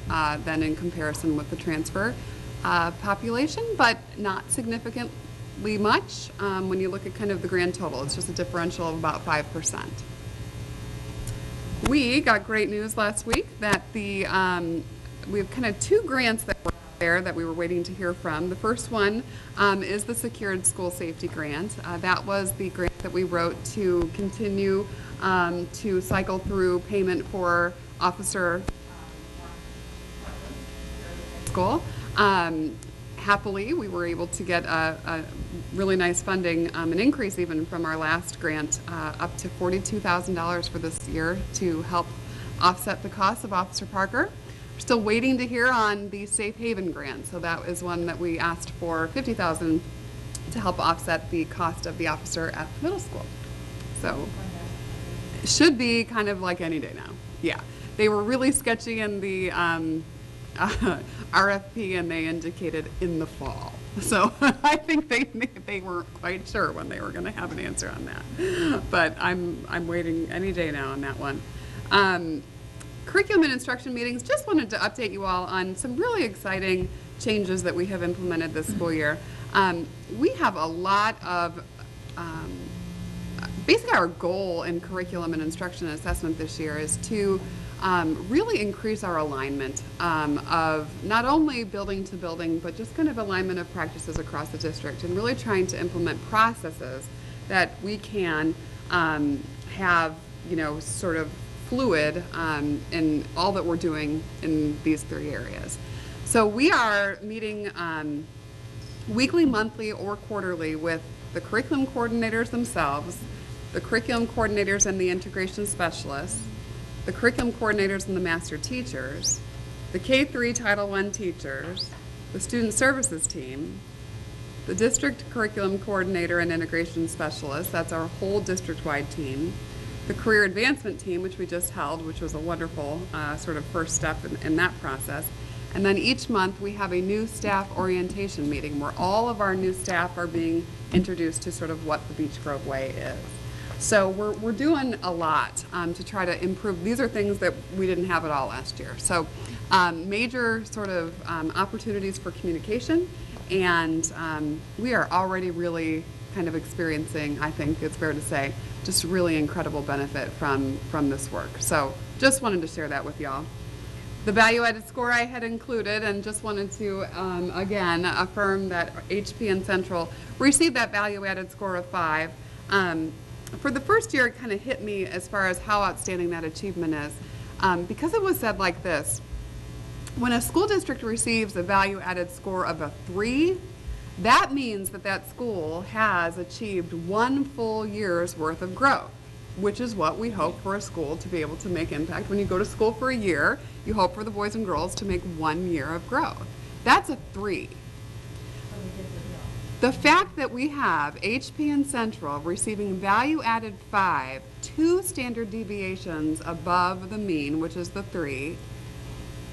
than in comparison with the transfer population, but not significantly much when you look at kind of the grand total. It's just a differential of about 5%. We got great news last week that we have kind of two grants that were out there that we were waiting to hear from. The first one is the Secured School Safety Grant. That was the grant that we wrote to continue to cycle through payment for officer school. Happily, we were able to get a really nice funding, an increase even from our last grant, up to $42,000 for this year to help offset the cost of Officer Parker. We're still waiting to hear on the Safe Haven grant, so that is one that we asked for $50,000 to help offset the cost of the officer at the middle school. So it should be kind of like any day now. Yeah, they were really sketchy in the RFP, and they indicated in the fall. So I think they weren't quite sure when they were going to have an answer on that. But I'm waiting any day now on that one. Curriculum and instruction meetings, just wanted to update you all on some really exciting changes that we have implemented this school year. We have a lot of basically our goal in curriculum and instruction and assessment this year is to really increase our alignment of not only building to building, but just kind of alignment of practices across the district, and really trying to implement processes that we can have, sort of fluid in all that we're doing in these three areas. So we are meeting weekly, monthly, or quarterly with the curriculum coordinators themselves, the curriculum coordinators and the integration specialists, the curriculum coordinators and the master teachers, the K-3 Title I teachers, the student services team, the district curriculum coordinator and integration specialist, that's our whole district-wide team, the career advancement team, which we just held, which was a wonderful sort of first step in that process. And then each month we have a new staff orientation meeting where all of our new staff are being introduced to sort of what the Beech Grove Way is. So we're doing a lot to try to improve. These are things that we didn't have at all last year. So major sort of opportunities for communication, and we are already really kind of experiencing, I think it's fair to say, just really incredible benefit from this work. So just wanted to share that with y'all. The value-added score I had included, and just wanted to, again, affirm that HP and Central received that value-added score of 5. for the first year, it kind of hit me as far as how outstanding that achievement is. Because it was said like this: when a school district receives a value-added score of a 3, that means that that school has achieved 1 full year's worth of growth, which is what we hope for a school to be able to make impact. When you go to school for a year, you hope for the boys and girls to make 1 year of growth. That's a 3. The fact that we have HP and Central receiving value-added 5, 2 standard deviations above the mean, which is the 3,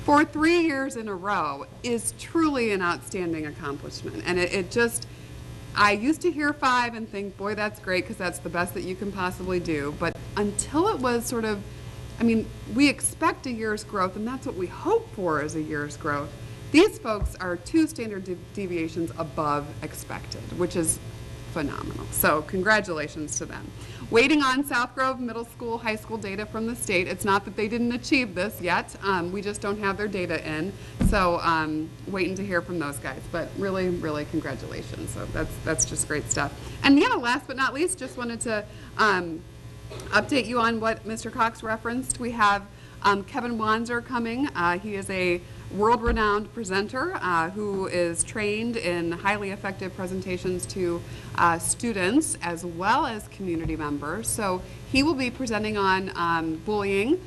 for 3 years in a row is truly an outstanding accomplishment. And it just, I used to hear 5 and think, boy, that's great because that's the best that you can possibly do. But until it was sort of, I mean, we expect a year's growth, and that's what we hope for is a year's growth. These folks are 2 standard deviations above expected, which is phenomenal. So congratulations to them. Waiting on South Grove Middle School, high school data from the state. It's not that they didn't achieve this yet. We just don't have their data in. So waiting to hear from those guys. But really, really congratulations. So that's just great stuff. And yeah, last but not least, just wanted to update you on what Mr. Cox referenced. We have Kevin Wanzer coming. He is a world-renowned presenter who is trained in highly effective presentations to students as well as community members. So he will be presenting on bullying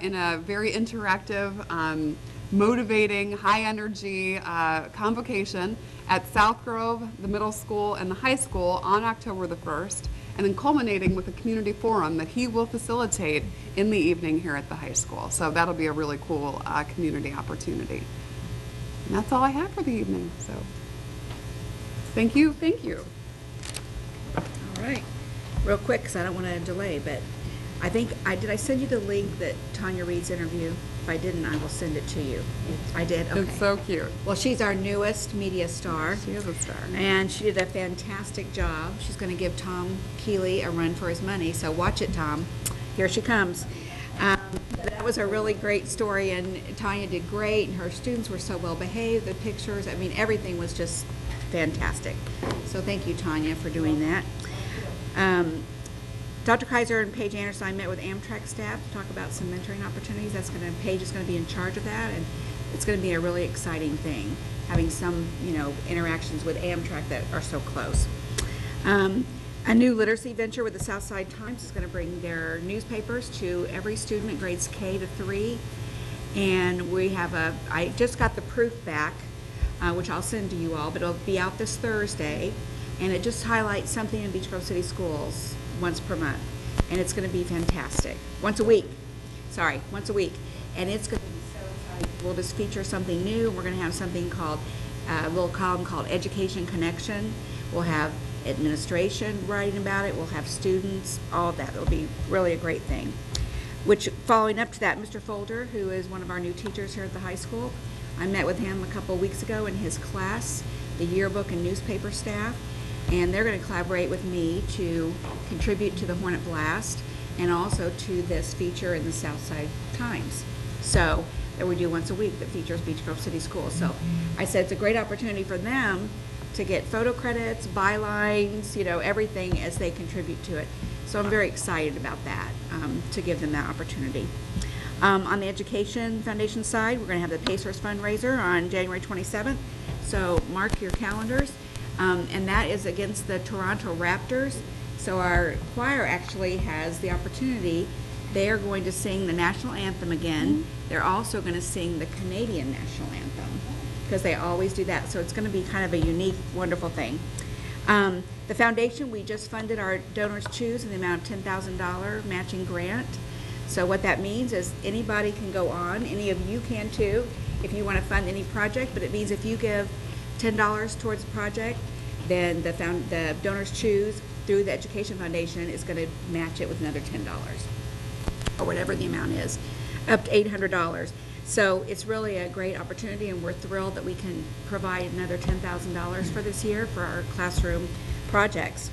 in a very interactive, motivating, high-energy convocation at South Grove, the middle school, and the high school on October the 1st, and then culminating with a community forum that he will facilitate in the evening here at the high school. So that'll be a really cool community opportunity. And that's all I have for the evening. So thank you, thank you. All right, real quick, because I don't want to delay, but I think, did I send you the link that Tanya Reed's interview? If I didn't, I will send it to you. I did? Okay. It's so cute. Well, she's our newest media star. She is a star. And she did a fantastic job. She's going to give Tom Keeley a run for his money, so watch it, Tom. Here she comes. That was a really great story, and Tanya did great, and her students were so well behaved, the pictures, I mean, everything was just fantastic. So thank you, Tanya, for doing that. Dr. Kaiser and Paige Anderson, I met with Amtrak staff to talk about some mentoring opportunities. Paige is going to be in charge of that, and it's going to be a really exciting thing, having some, interactions with Amtrak that are so close. A new literacy venture with the Southside Times is going to bring their newspapers to every student in grades K to 3. And we have I just got the proof back, which I'll send to you all, but it'll be out this Thursday. And it just highlights something in Beech Grove City Schools once per month. And it's going to be fantastic. Once a week. And it's going to be so exciting. We'll just feature something new. We're going to have something called, a little column called Education Connection. We'll have administration writing about it. We'll have students, all of that. It'll be really a great thing. Which, following up to that, Mr. Folder, who is one of our new teachers here at the high school, I met with him a couple weeks ago in his class, the yearbook and newspaper staff, and they're going to collaborate with me to contribute to the Hornet Blast and also to this feature in the Southside Times. So that we do once a week that features Beech Grove City Schools. So I said it's a great opportunity for them to get photo credits, bylines, everything as they contribute to it. So I'm very excited about that, to give them that opportunity. On the Education Foundation side, we're going to have the Pacers fundraiser on January 27th. So mark your calendars. And that is against the Toronto Raptors. So our choir actually has the opportunity. They are going to sing the national anthem again. They're also going to sing the Canadian national anthem, because they always do that. So it's going to be kind of a unique, wonderful thing. The foundation, we just funded our Donors Choose in the amount of $10,000 matching grant. So what that means is anybody can go on, any of you can too, if you want to fund any project, but it means if you give $10 towards the project, then the Donors Choose through the Education Foundation is going to match it with another $10, or whatever the amount is, up to $800. So it's really a great opportunity, and we're thrilled that we can provide another $10,000 for this year for our classroom projects.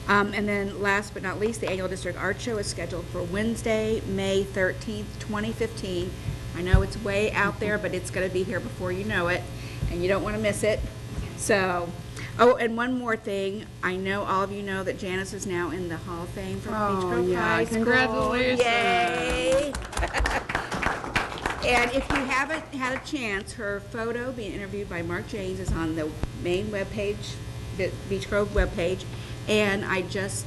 And then last but not least, the annual district art show is scheduled for Wednesday, May 13th, 2015. I know it's way out there, but it's going to be here before you know it, and you don't want to miss it. So Oh, and one more thing. I know all of you know that Janice is now in the Hall of Fame for Oh, Beech Grove yeah. High School. Congratulations. Yay! And if you haven't had a chance, her photo being interviewed by Mark James is on the main webpage, the Beech Grove webpage, and I just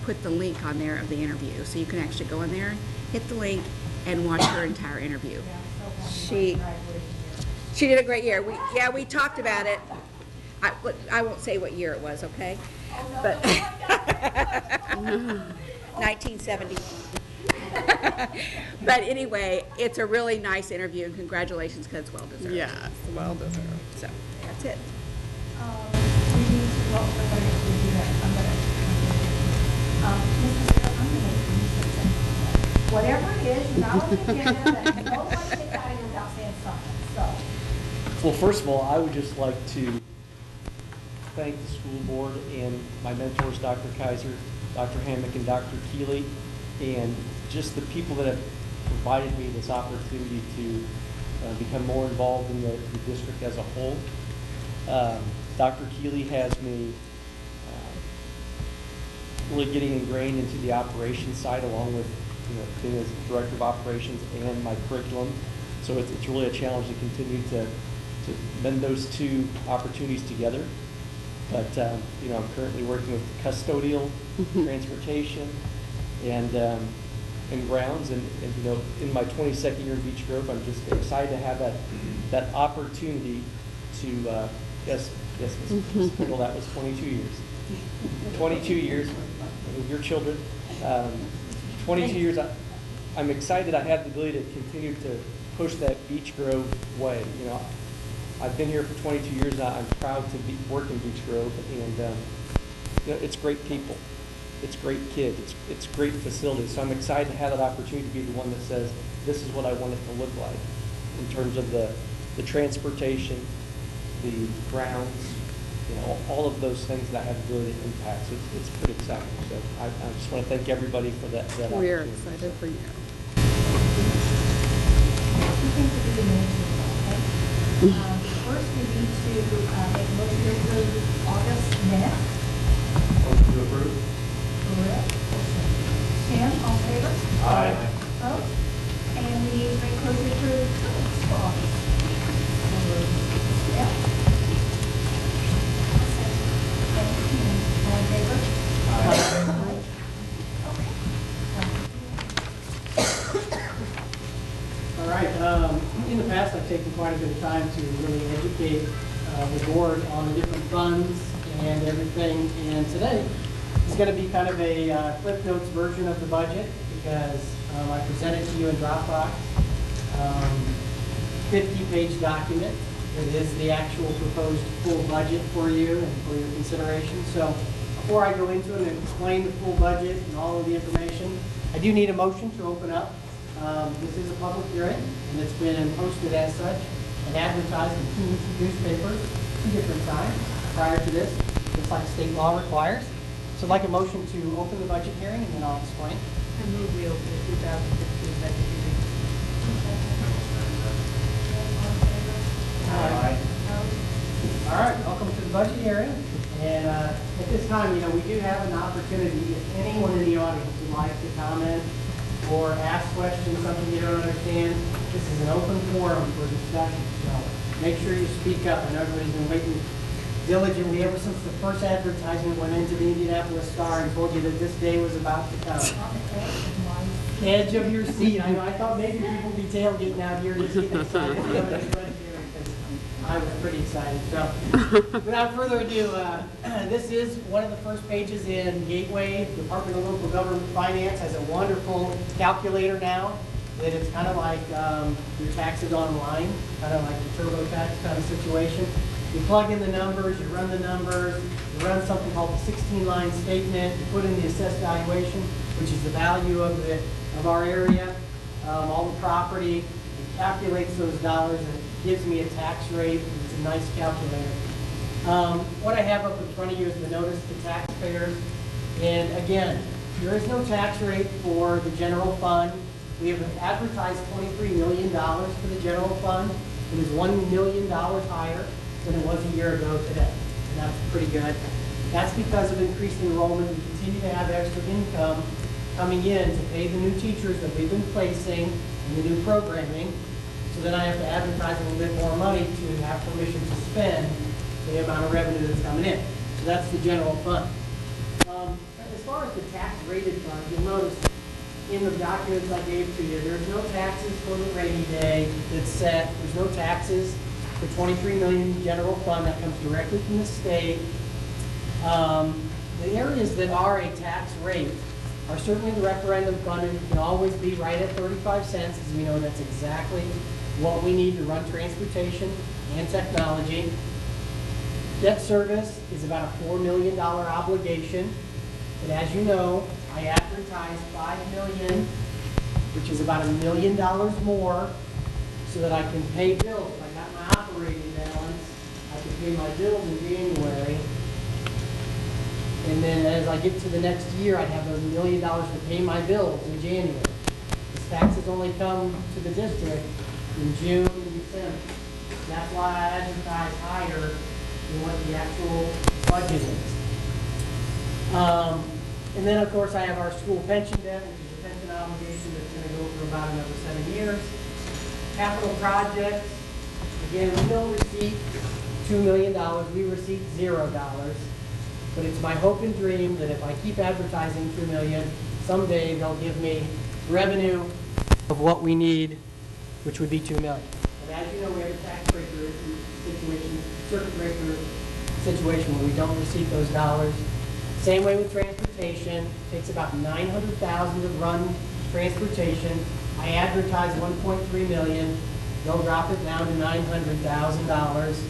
put the link on there of the interview, so you can actually go in there, hit the link, and watch her entire interview. She did a great year. We talked about it. I won't say what year it was, okay? But 1970. But anyway, it's a really nice interview, and congratulations, because it's well deserved. Yes, well deserved. So that's it. We need to vote for what we do that. I'm gonna, whatever it is, you're not on the agenda, that you don't want to take out of here without saying something, so. Well, first of all, I would just like to thank the school board and my mentors, Dr. Kaiser, Dr. Hammock, and Dr. Keeley, and just the people that have provided me this opportunity to become more involved in the district as a whole. Dr. Keeley has me really getting ingrained into the operations side, along with being as director of operations and my curriculum. So it's really a challenge to continue to bend those two opportunities together. But I'm currently working with custodial, transportation, and grounds, and in my 22nd year in Beech Grove, I'm just excited to have that opportunity to yes, Ms. Kendall, that was 22 years. 22 years with your children. 22 years. I'm excited I have the ability to continue to push that Beech Grove way. I've been here for 22 years now. I'm proud to work in Beech Grove, and it's great people. It's great kids. It's great facilities. So I'm excited to have that opportunity to be the one that says, this is what I want it to look like in terms of the transportation, the grounds, all of those things that I have the ability to impact. So it's pretty exciting. So I just want to thank everybody for that opportunity. We are excited for you. First, we need to make a motion to approve August minutes. Motion to approve. Correct. Tim, all in favor? Aye. Opposed? And we need to make a motion to approve minutes for August. Yeah. All in favor? Aye. All right. In the past, I've taken quite a bit of time to really educate the board on the different funds and everything. And today is going to be kind of a Cliff Notes version of the budget, because I presented to you in Dropbox 50-page document. It is the actual proposed full budget for you and for your consideration. So before I go into it and explain the full budget and all of the information, I do need a motion to open up. This is a public hearing, and it's been posted as such and advertised in 2 newspapers 2 different times prior to this, just like state law requires. So I'd like a motion to open the budget hearing, and then I'll explain. I move we open the 2015 budget hearing. All right, welcome to the budget hearing. And at this time, we do have an opportunity, if anyone in the audience would like to comment or ask questions, something you don't understand, this is an open forum for discussion. So make sure you speak up. I know everybody's been waiting diligently ever since the first advertisement went into the Indianapolis Star and told you that this day was about to come. Edge of your seat. I know. I thought maybe people would be tailgating out here to see this. I was pretty excited. So, without further ado, this is one of the first pages in Gateway. Department of Local Government Finance has a wonderful calculator now that it's kind of like your taxes online, kind of like the TurboTax kind of situation. You plug in the numbers, you run the numbers, you run something called the 16-line statement, you put in the assessed valuation, which is the value of our area, all the property. It calculates those dollars and it gives me a tax rate. It's a nice calculator. What I have up in front of you is the notice to taxpayers. And again, there is no tax rate for the general fund. We have advertised $23 million for the general fund. It is $1 million higher than it was a year ago today. And That's pretty good. That's because of increased enrollment. We continue to have extra income coming in to pay the new teachers that we've been placing and the new programming. So then I have to advertise a little bit more money to have permission to spend the amount of revenue that's coming in. So that's the general fund. As far as the tax-rated fund, you'll notice in the documents I gave to you, there's no taxes for the rainy day that's set. There's no taxes for 23 million general fund that comes directly from the state. The areas that are a tax rate are certainly the referendum fund, and it can always be right at 35 cents, as we know that's exactly what we need to run transportation and technology. Debt service is about a $4 million obligation, but as you know, I advertised $5 million, which is about $1 million more, so that I can pay bills. If I got my operating balance, I can pay my bills in January. And then as I get to the next year, I'd have those $1 million to pay my bills in January. These taxes only come to the district in June and December. That's why I advertise higher than what the actual budget is. And then, of course, I have our school pension debt, which is a pension obligation that's going to go for about another 7 years. Capital projects, again, we don't receive $2 million. We receive $0. But it's my hope and dream that if I keep advertising $2 million, someday they'll give me revenue of what we need, which would be $2 million. And as you know, we have a tax breaker situation, circuit breaker situation where we don't receive those dollars. Same way with transportation. It takes about $900,000 to run transportation. I advertise $1.3 million. They'll drop it down to $900,000.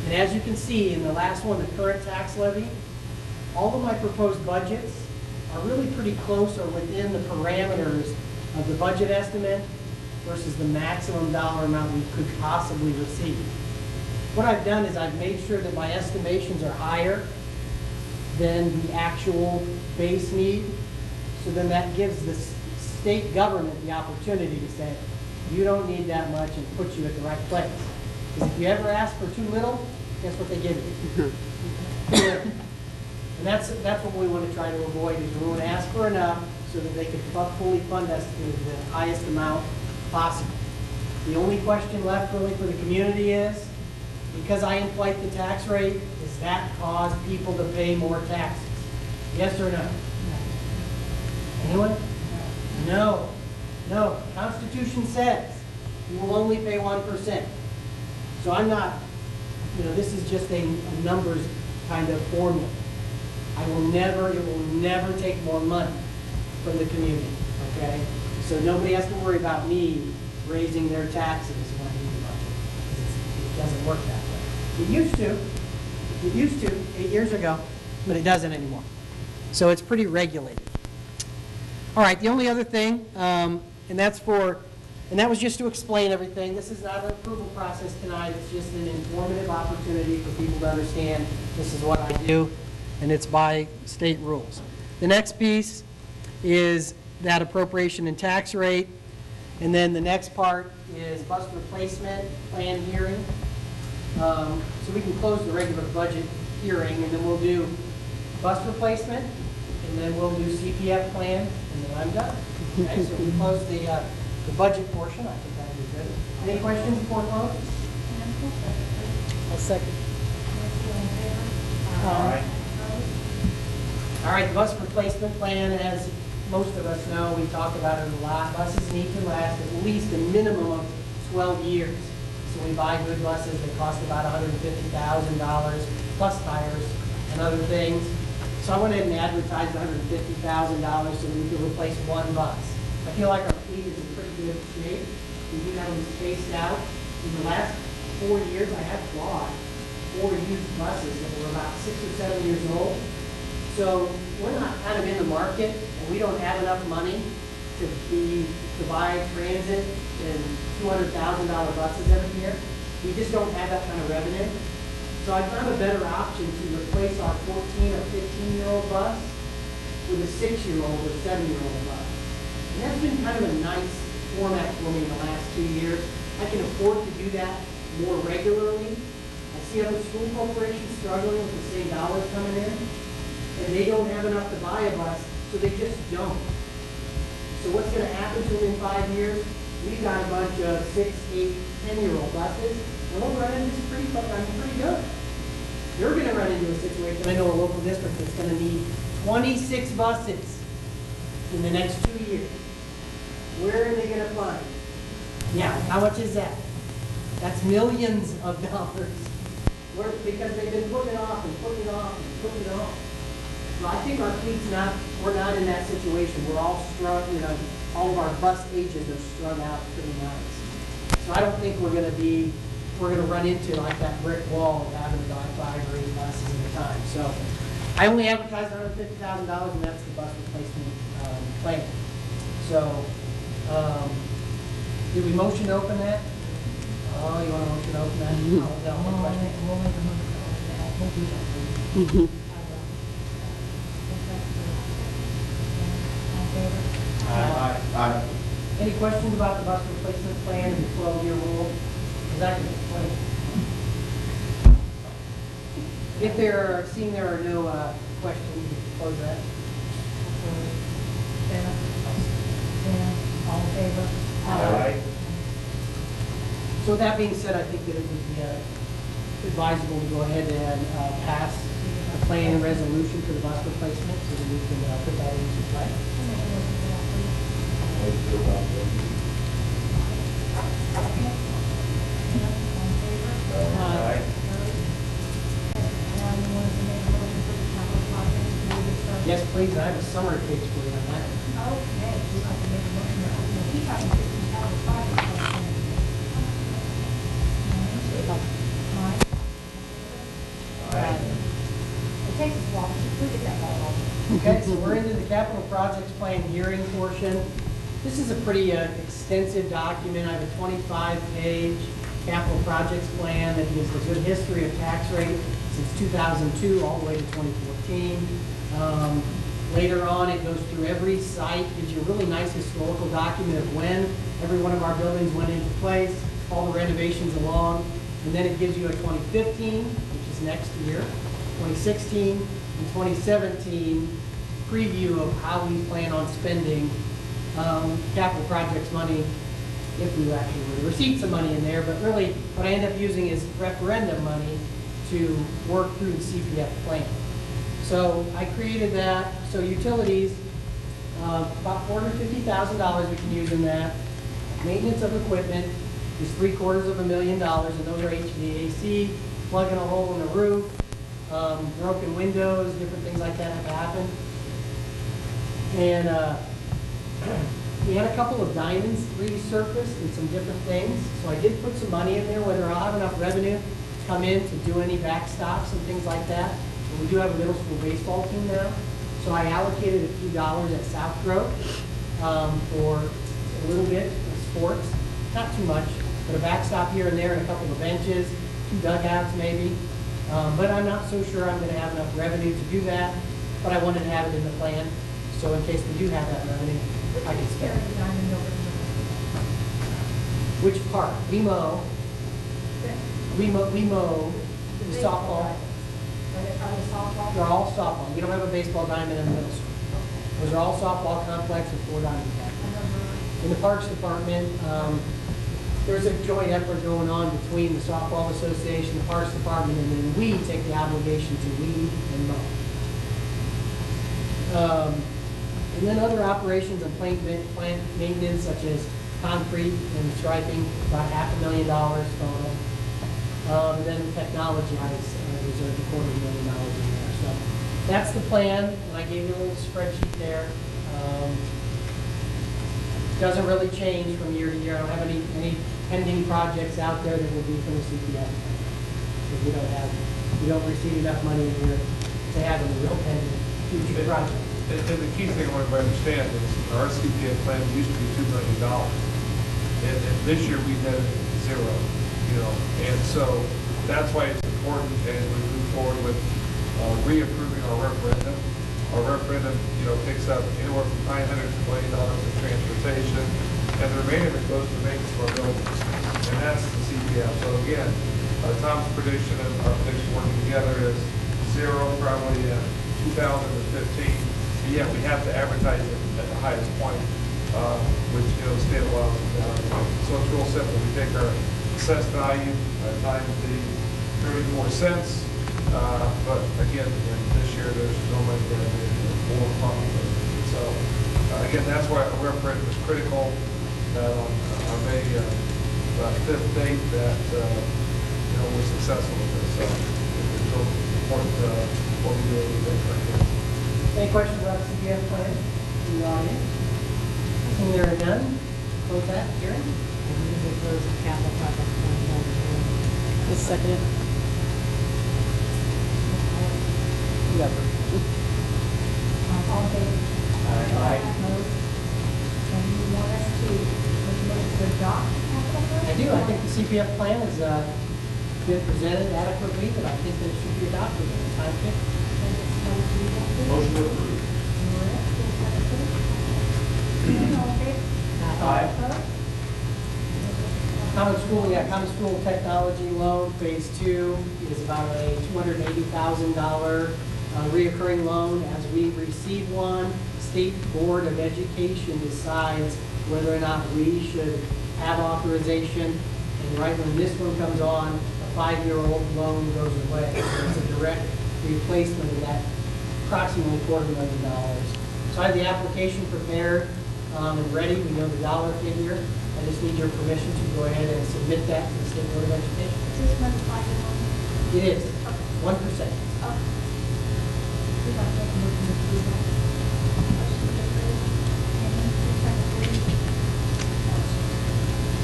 And as you can see in the last one, the current tax levy, all of my proposed budgets are really pretty close or within the parameters of the budget estimate versus the maximum dollar amount we could possibly receive. What I've done is I've made sure that my estimations are higher than the actual base need. So then that gives the state government the opportunity to say, you don't need that much, and put you at the right place. Because if you ever ask for too little, guess what they give you? And that's what we want to try to avoid, is we want to ask for enough so that they can fully fund us to the highest amount possible. The only question left really for the community is, because I inflate the tax rate, does that cause people to pay more taxes? Yes or no? Anyone? No. No. The Constitution says you will only pay 1%. So I'm not, this is just a numbers kind of formula. It will never take more money from the community, okay? So nobody has to worry about me raising their taxes when I do the budget. It doesn't work that way. It used to. It used to 8 years ago, but it doesn't anymore. So it's pretty regulated. All right, the only other thing, and that was just to explain everything. This is not an approval process tonight. It's just an informative opportunity for people to understand this is what I do, and it's by state rules. The next piece is that appropriation and tax rate, and then the next part is bus replacement plan hearing. So we can close the regular budget hearing, and then we'll do bus replacement, and then we'll do CPF plan, and then I'm done. Okay, so we close the budget portion. I think that'll be good. Any questions before close? I'll second. All right, the bus replacement plan, as most of us know, we talk about it a lot. Buses need to last at least a minimum of 12 years. So we buy good buses that cost about $150,000 plus tires and other things. So I went ahead and advertised $150,000 so that we could replace one bus. I feel like our fleet is in pretty good shape. We do have them spaced out. In the last 4 years, I have bought 4 used buses that were about 6 or 7 years old. So we're not kind of in the market, and we don't have enough money to buy transit and $200,000 buses every year. We just don't have that kind of revenue. So I found a better option to replace our 14 or 15-year-old bus with a 6-year-old or 7-year-old bus. And that's been kind of a nice format for me in the last 2 years. I can afford to do that more regularly. I see other school corporations struggling with the same dollars coming in, and they don't have enough to buy a bus, so they just don't. So what's going to happen to them in 5 years? We've got a bunch of 6, 8, 10-year-old buses, and we'll run into this pretty good. They're going to run into a situation, I know a local district that's going to need 26 buses in the next 2 years. Where are they going to find? Yeah, how much is that? That's millions of dollars. Because they've been putting it off and putting it off and putting it off. So I think our fleet's we're not in that situation. We're all strung, all of our bus ages are strung out pretty nice. So I don't think we're going to run into like that brick wall of having to buy 5 or 8 buses at a time. So I only advertised $150,000, and that's the bus replacement plan. So did we motion to open that? Oh, you want to motion to open that? We'll take questions. Aye. Any questions about the bus replacement plan and the 12-year rule? Because I can explain. If seeing there are no questions, we can close that. All in favor? Aye. So with that being said, I think that it would be advisable to go ahead and pass a plan and resolution for the bus replacement so that we can put that into play. Yes, please. I have a summary page for you on that. Okay. We'd like to make a motion to open the 2015 capital project plan. It takes us a while to get that ball rolling. Okay, so we're into the capital projects plan hearing portion. This is a pretty extensive document. I have a 25-page capital projects plan that gives a good history of tax rate since 2002 all the way to 2014. Later on, it goes through every site, gives you a really nice historical document of when every one of our buildings went into place, all the renovations along, and then it gives you a 2015, which is next year, 2016, and 2017 preview of how we plan on spending capital projects money, if we actually were to receive some money in there. But really, what I end up using is referendum money to work through the CPF plan. So I created that. So utilities, about $450,000 we can use in that. Maintenance of equipment is $750,000, and those are HVAC, plugging a hole in the roof, broken windows, different things like that have happened. And we had a couple of diamonds resurfaced and some different things. So I did put some money in there, whether I'll have enough revenue to come in to do any backstops and things like that. But we do have a middle school baseball team now. So I allocated a few dollars at South Grove for a little bit of sports. Not too much, but a backstop here and there and a couple of benches, 2 dugouts maybe. But I'm not so sure I'm going to have enough revenue to do that. But I wanted to have it in the plan. So in case we do have that revenue, I can spend it. Which part? We mow the softball. They're all softball. We don't have a baseball diamond in the middle school. Those are all softball complex with 4 diamond caps. In the Parks Department, there's a joint effort going on between the Softball Association, the Parks Department, and then we take the obligation to weed and mow. And then other operations and plant maintenance, such as concrete and striping, about $500,000 total. And then technology, I reserved $250,000 in there. So that's the plan, and I gave you a little spreadsheet there. Doesn't really change from year to year. I don't have any pending projects out there that will be from the CPF. Because we don't receive enough money in here to have any real pending future projects. And the key thing I want to understand is our CPF plan used to be $2 million. And this year we netted $0, and so that's why it's important as we move forward with reapproving our referendum. Our referendum, picks up anywhere from $920 in transportation, and the remainder of it goes to maintenance of our buildings. And that's the CPF. So again, Tom's prediction and our prediction working together is 0 probably in 2015. But yet we have to advertise it at the highest point, which, the state allows us down. So it's real simple. We take our assessed value times the 34 cents. But again, this year there's no money there, more money. So again, that's why we're was critical that on our May 5th date that we're successful with this. So it's real important what we do every day for our kids. Any questions about the CPF plan in the audience? Seeing there are none, close that hearing. Just second it. Yeah. All in favor? Aye. Opposed? And you want us to make the adopt capital plan? I do. I think the CPF plan has been presented adequately, but I think that it should be adopted at the time fit. Motion to approve. All in favor? Aye. Opposed? Common School Technology Loan, Phase 2 is about a $280,000 reoccurring loan. As we receive one, State Board of Education decides whether or not we should have authorization. And right when this one comes on, a 5-year-old loan goes away. So it's a direct replacement of that approximately $250,000. So I have the application prepared and ready. We know the dollar figure. I just need your permission to go ahead and submit that to the State Board of Education. Is this one final? It is, 1%. Okay. We'd like to make a motion to approve that. Motion to approve. Kenny, your secretary.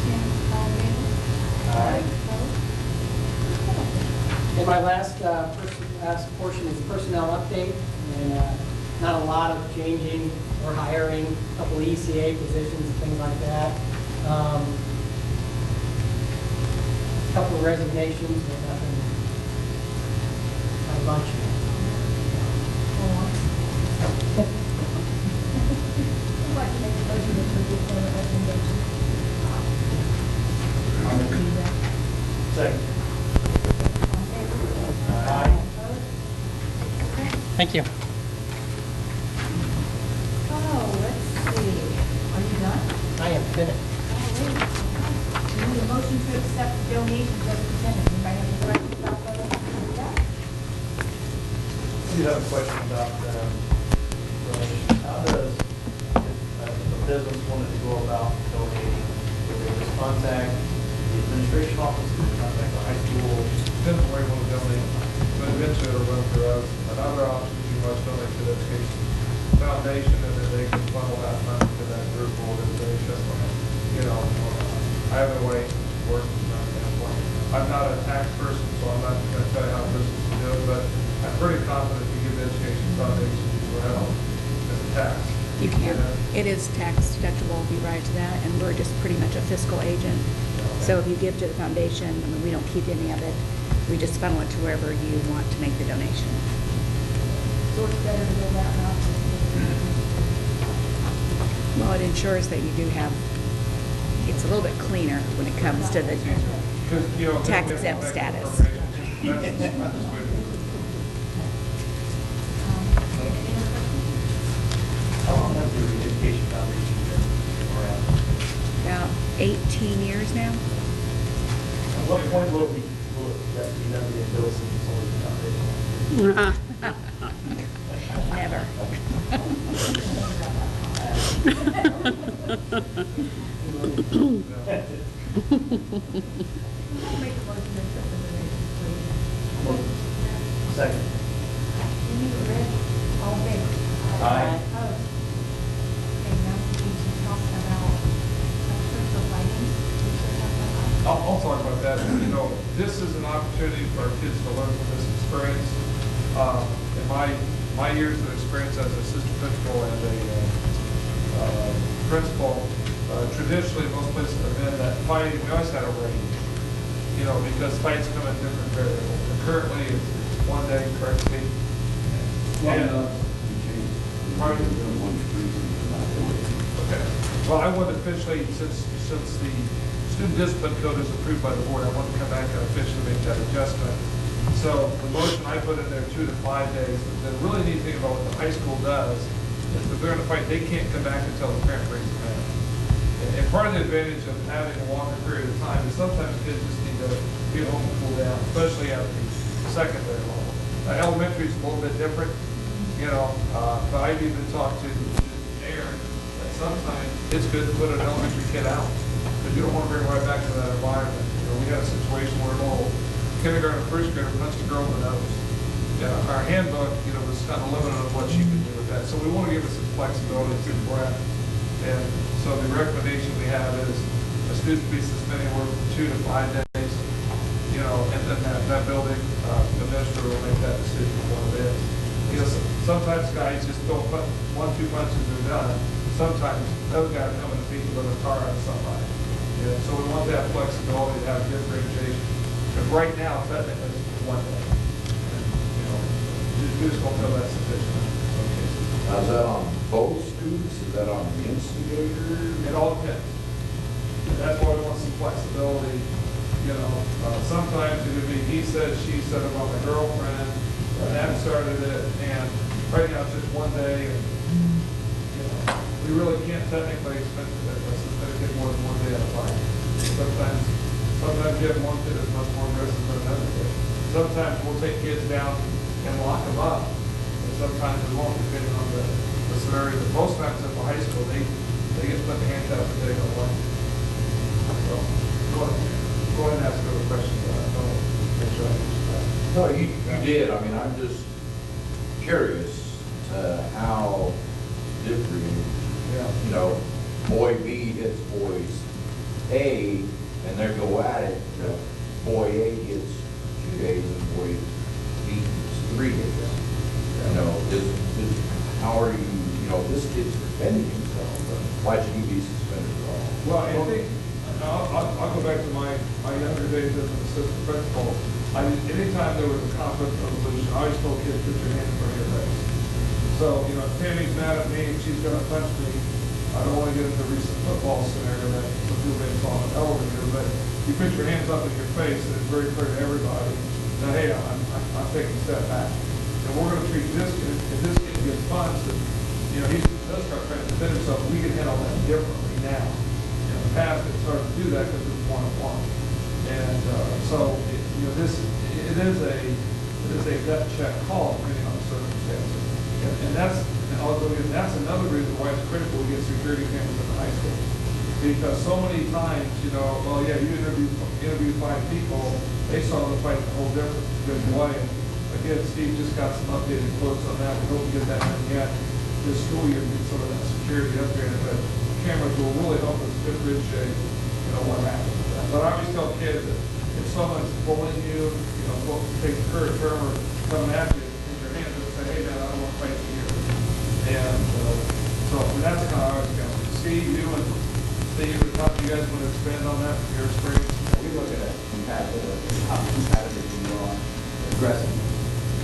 Tim, all in favor? Aye. Opposed? And my last portion is personnel update, and not a lot of changing or hiring, a couple of ECA positions and things like that. A couple of resignations, but nothing, not a bunch. I'd like to make a motion to approve the employment recommendation. Second. All in favor? Aye. Opposed? Okay. Thank you. Oh, let's see. Are you done? I am finished. We need a motion to accept the donations as presented. Anybody have any questions about those? Yeah. I do have a question about donations. How does, if a business wanted to go about donating, would they just contact the administration office, would they contact the high school? Depends where you want to donate, but eventually it'll run through us. Another option is you must donate to the Education Foundation, and then they can funnel that money to that group or organization. Either way works from that standpoint. I'm not a tax person, so I'm not going to tell you how business is doing, but I'm pretty confident if you give the Education Foundation your help as a tax. You can. It is tax deductible if you write to that, and we're just pretty much a fiscal agent. So if you give to the foundation, we don't keep any of it. We just funnel it to wherever you want to make the donation. So it's better to go that route. Well, it ensures that you do have, it's a little bit cleaner when it comes to the tax exempt status. How long has the Education Foundation been around? About 18 years now. At what point will that be done the ability to the foundation? Never. Make a motion to accept the donation, please. Second. Any ready? All in favor? Aye. Opposed? Okay, now we need to talk about critical lighting. I'll talk about that. This is an opportunity for our kids to learn from this experience. In my years of experience as assistant principal and a principal, traditionally most places have been that fighting, we always had a range, because fights come in different variables. And currently, it's one day, correct me? Okay. Well, I would officially, since the student discipline code is approved by the board, I want to come back and officially make that adjustment. So the motion I put in there, 2 to 5 days. The really neat thing about what the high school does is if they're in a fight, they can't come back until the parent brings them in. And part of the advantage of having a longer period of time is sometimes kids just need to be home and cool down, especially at the secondary level. Elementary is a little bit different, but I've even talked to Aaron that sometimes it's good to put an elementary kid out because you don't want to bring right back to that environment. We had a situation where an old kindergarten, first grader punched a girl in the nose. Our handbook, was kind of limited on what she could do with that. So we want to give us some flexibility to the breath. And so the recommendation we have is a student be suspended anywhere from 2 to 5 days, and then that building administrator will make that decision on what it is. Sometimes guys just don't put 1-2 punches and they're done. Sometimes those guys come in and beat with a car on somebody. So we want that flexibility to have differentiation. Because right now, technically, it's 1 day. And, you just don't feel that's sufficient in some cases. Now, is that on both students? Is that on the instigator? It all depends. And that's why we want some flexibility. Sometimes it could be he said, she said about my girlfriend, and that started it, and right now it's just 1 day, and, we really can't technically expect that this is going to get more than 1 day at a time. Sometimes you have one kid that's much more aggressive than another kid. Sometimes we'll take kids down and lock them up, and sometimes we won't, depending on the severity. But most times at the high school, they get put in handcuffs and they go away. So, go ahead and ask another question. Make sure I answer that. No, you did. I mean, I'm just curious how different, boy B hits boys A, and they go at it. Boy A gets 2 days, and boy B gets 3 days. How are you, this kid's defending himself. Why should he be suspended at all? Well, I think, I'll go back to my younger days as an assistant principal. Anytime there was a conflict resolution, I always told kids, put your hand in front of your face. So, if Tammy's mad at me and she's going to punch me, I don't want to get into a recent football scenario that some people may call an elevator, but you put your hands up in your face and it's very clear to everybody that, hey, I'm taking a step back. And we're going to treat this kid, if this kid gets punched, and, he does start trying to defend himself, we can handle that differently now. In the past, it's hard to do that because it was one-on-one. And it is a gut check call depending on the circumstances. And that's another reason why it's critical to get security cameras in the high school. Because so many times, you interviewed 5 people, they saw the fight a whole different way. Again, Steve just got some updated quotes on that. We hope to get that in yet this school year, get some of that security up there. But cameras will really help us differentiate, what happens with that. But I always tell kids that if someone's bullying you, take the current term or coming at you, in your hands and say, hey, man, I don't want to fight you here. And that's kind of how I was going. Steve, you and Steve, you guys want to expand on that from your experience? We look at it how competitive you are, aggressive.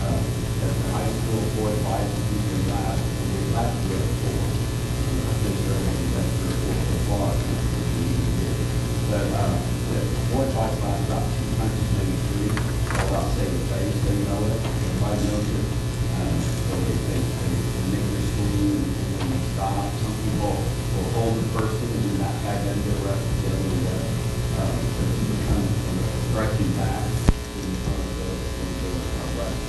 At the high school, boy fights, junior last, we last year before. I think they're only been 3 or 4 far. But boy fights last about 2 punches, maybe 3. All about saving face, they know it, everybody knows it. So they make their school and they stop. Some people will hold the person and not have them get arrested. The other way, to become striking back in front of those arrest.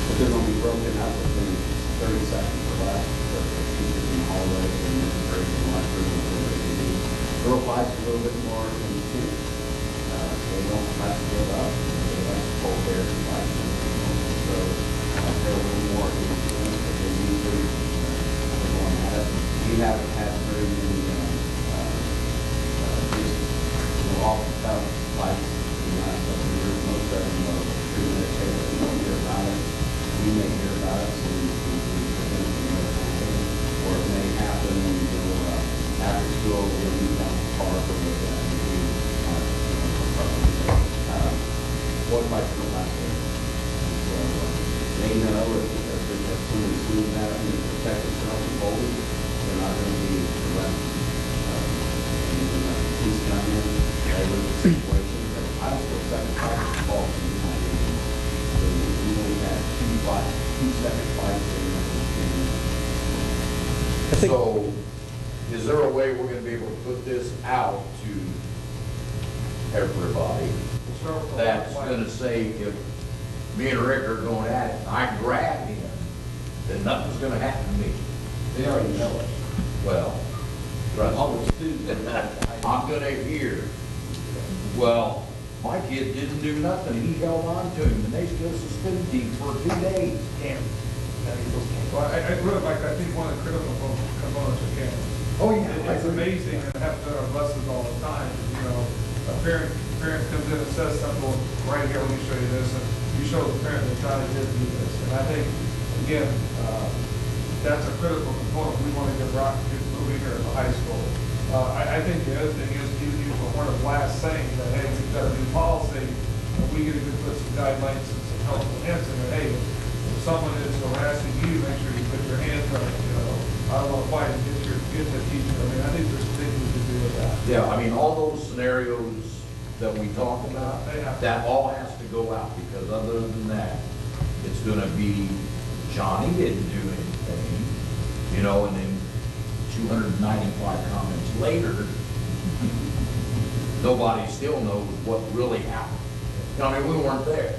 But they're going to be broken up within 30 seconds or less. The teachers in the hallways and administrators in the lunchroom and whatever they do. Girl fights a little bit more intense. They don't like to give up. They like to hold their fight. So they're a little more intense, but they usually are going at it. We haven't had very many just off the cuff fights in the last couple of years. Most of them are premeditated. We don't hear about it. We may hear about it, so we prevent it from ever happening. Or it may happen when you go after school, we'll meet down the park or with that. What fights don't last there. So they know if somebody's shooting at them to protect themselves and hold, they're not going to be arrested. And 2-second bike I think- So, is there a way we're gonna be able to put this out to everybody? That's gonna say, if me and Rick are going at it, and I grab him, then nothing's gonna happen to me. They already know it. Well, trust All me. the students. I'm gonna hear, well, my kid didn't do nothing, he held on to him, and they still suspended him for 2 days. Camp. Well, I really like, I think one of the critical components of camp. Oh, yeah. It's amazing, and I have to do our buses all the time, you know, a parent comes in and says something, well, right here, let me show you this, and you show the parent that child did do this. And I think, again, that's a critical component. We want to get moving here at the high school. I think the other thing is, you were one of the last saying that, hey, we've got a new policy, and we get to put some guidelines and some helpful hints in it. Hey, if someone is harassing you, make sure you put your hands up, you know, I don't want to fight and get the teacher. I mean, I think there's things we can do with that. Yeah, I mean, all those scenarios that we talked about, that all has to go out, because other than that, it's gonna be, Johnny didn't do anything, you know, and then 295 comments later, nobody still knows what really happened. I mean, we weren't there,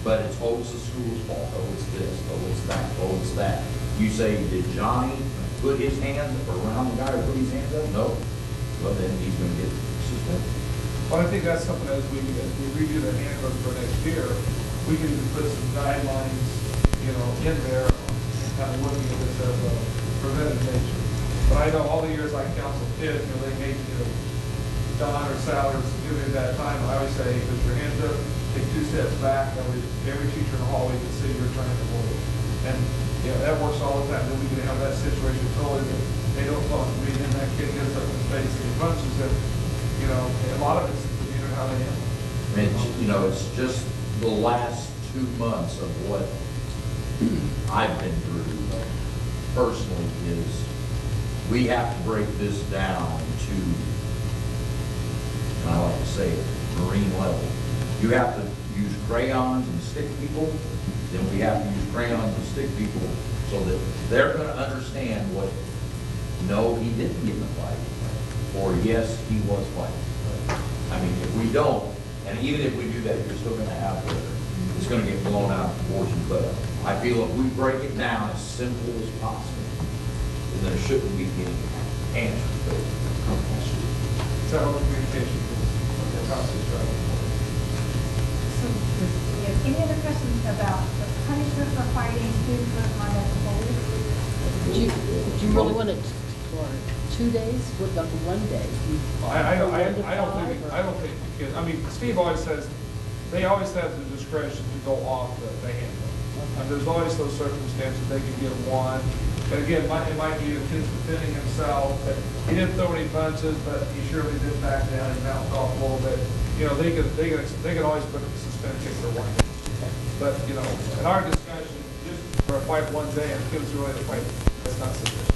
but it's, oh, it's the school's fault, oh, it's this, oh, it's that, oh, it's that. You say, did Johnny put his hands around the guy who put his hands up? No. Well, then he's gonna get suspended. Well, I think that's something as we review the handbook for next year, we can even put some guidelines, you know, in there, and kind of looking at this as a preventive nature. But I know all the years I counseled kids, you know, they made, you know, Don or Sal or give me that time, I always say, put your hands up, take 2 steps back, that way every teacher in the hallway can see you're trying to avoid it. And, you know, that works all the time, then we can have that situation totally, that they don't talk to me, and that kid gets up in his face and he punches it, you know, and a lot of it's, you know, how they handle it. I mean, you know, it's just the last 2 months of what I've been through personally is, we have to break this down to, I like to say it, Marine level. You have to use crayons and stick people, then we have to use crayons and stick people so that they're gonna understand what, no, he didn't get in a fight, or yes, he was fighting. I mean, if we don't, and even if we do that, you're still gonna have the, it's gonna get blown out of proportion, but I feel if we break it down as simple as possible, then there shouldn't be any answers to it. So, communication is the process, right? So, do you have any other questions about the punishment for fighting, student misconduct, police? Do you really want it for 2 days? What about the 1 day? I don't think you can, I mean, Steve always says, they always have the discretion to go off the handbook. And there's always those circumstances, they can give one. And again, it might be a kid's defending himself, that he didn't throw any punches, but he surely did back down, he bounced off a little bit. You know, they could always put a suspended kick for 1 day. But, you know, in our discussion, just for a fight 1 day and kids really to fight, that's not sufficient.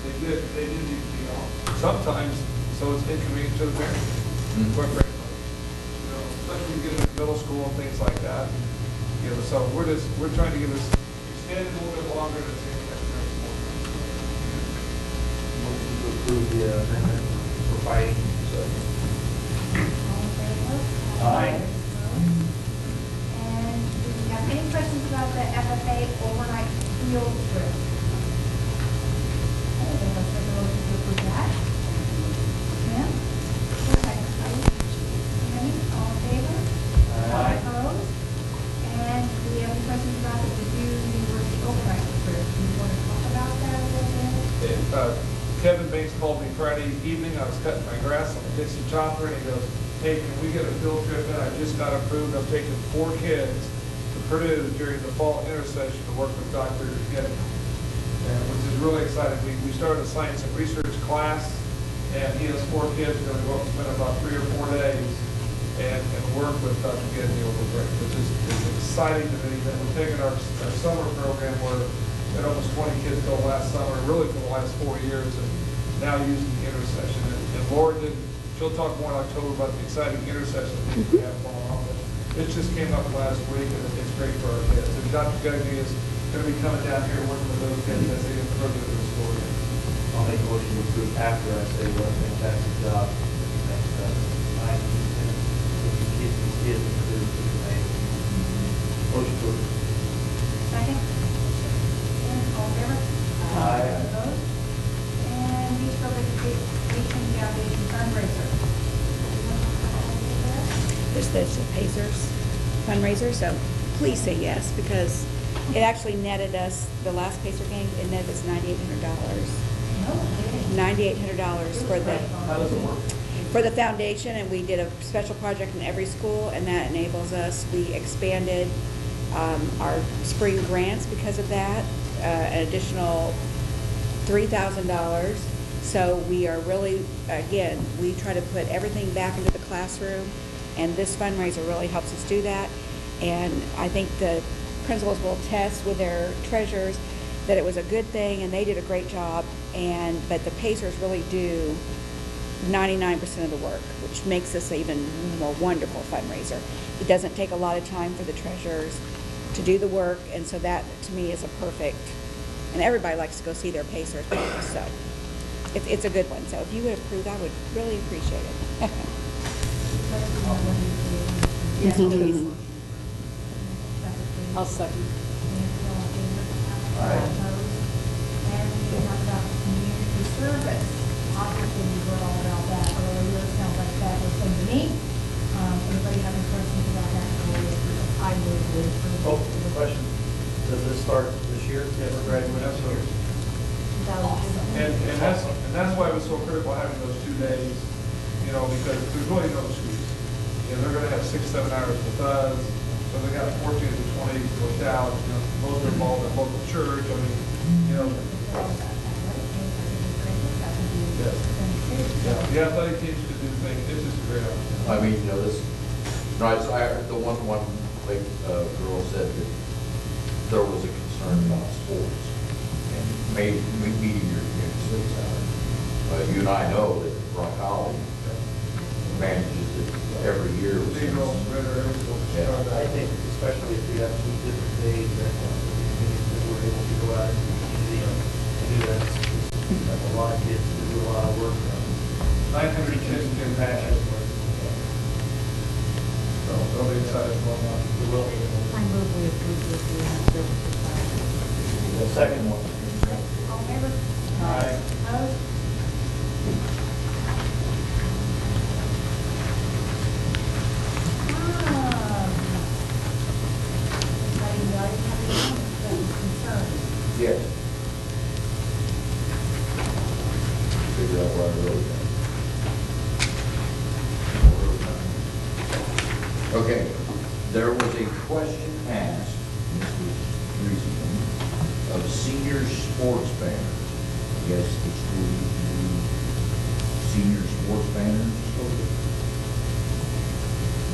They did need to be off. Sometimes, so it's inconvenient to the parents. Quite frankly. You know, especially when you get into middle school and things like that. You know, so we're trying to give this, extend it a little bit longer to see if that's Motion to approve the amendment for fighting, so. Aye. And do you have any questions about the FFA overnight field trip? Okay, then let's take a motion to approve that. Tim? Second, Tammy, all in favor? Aye. Opposed? And do we have any questions about the Duke University overnight trip? Do you want to talk about that a little bit? Kevin Bates called me Friday evening, I was cutting my grass on the Dixie chopper, and he goes, hey, can we get a field trip in? I just got approved, I'm taking 4 kids to Purdue during the fall intersession to work with Dr. Kevin. And which is really exciting. We started a science and research class, and he has 4 kids going to go up and spend about 3 or 4 days and work with Dr. Kennedy over break, which is exciting to me. That we're taking our summer program where we had almost 20 kids go last summer, really for the last 4 years, and now using the intersession. And Laura she'll talk more in October about the exciting intercession things we have going on. But it just came up last week, and it's great for our kids. And Dr. Kennedy has going to be coming down here working with those kids as they get further into the school year. I'll make a motion to approve after I say what a fantastic job next 9 to 10 with these kids and students that you made. Motion to approve. Second? And all in favor? Aye. Opposed? And Beach Grove Education Foundation fundraiser. There's the Pacers fundraiser, so please say yes, because it actually netted us, the last Pacer game, it netted us $9,800. $9,800 for the, How does it work? for the foundation, and we did a special project in every school, and that enables us, we expanded our spring grants because of that, an additional $3,000. So we are really, again, we try to put everything back into the classroom, and this fundraiser really helps us do that. And I think the principals will attest with their treasurers that it was a good thing, and they did a great job. But the Pacers really do 99% of the work, which makes this an even more wonderful fundraiser. It doesn't take a lot of time for the treasurers to do the work, and so that, to me, is a perfect, and everybody likes to go see their Pacers games, so it's a good one. So if you would approve, I would really appreciate it. Yes, please. I'll second. And we talked about community service. Obviously, we read all about that earlier. It sounds like that was something to me. Anybody have any questions about that? I would. Oh, question. Does this start this year? Yes, we're graduating this year. And that's why it was so critical having those 2 days, you know, because there's really no excuse. You know, they're going to have 6-7 hours with us, so they got 14 to 20 worked out, you know, both are involved in local church, I mean, you know. Yes. Yeah, the athletic teams could do things, it's just a great opportunity. I mean, you know, this, no, I heard the one like, girl said that there was a concern about sports and maybe meeting your community service hour. You and I know that Rock Holly manages it every year. Yeah, I think especially if we have 2 different days that we're able to go out into the community and do that. That's a lot of kids to do a lot of work. 900 kids can match it. So they'll be excited for that. We will. I move we approve this. The second one. All in favor? Aye. Opposed? Anybody in the audience have any comments, concerns? Yes. Figure out where I wrote that. Okay, there was a question asked, and this was recently, of senior sports banners. I guess the school used to do senior sports banners.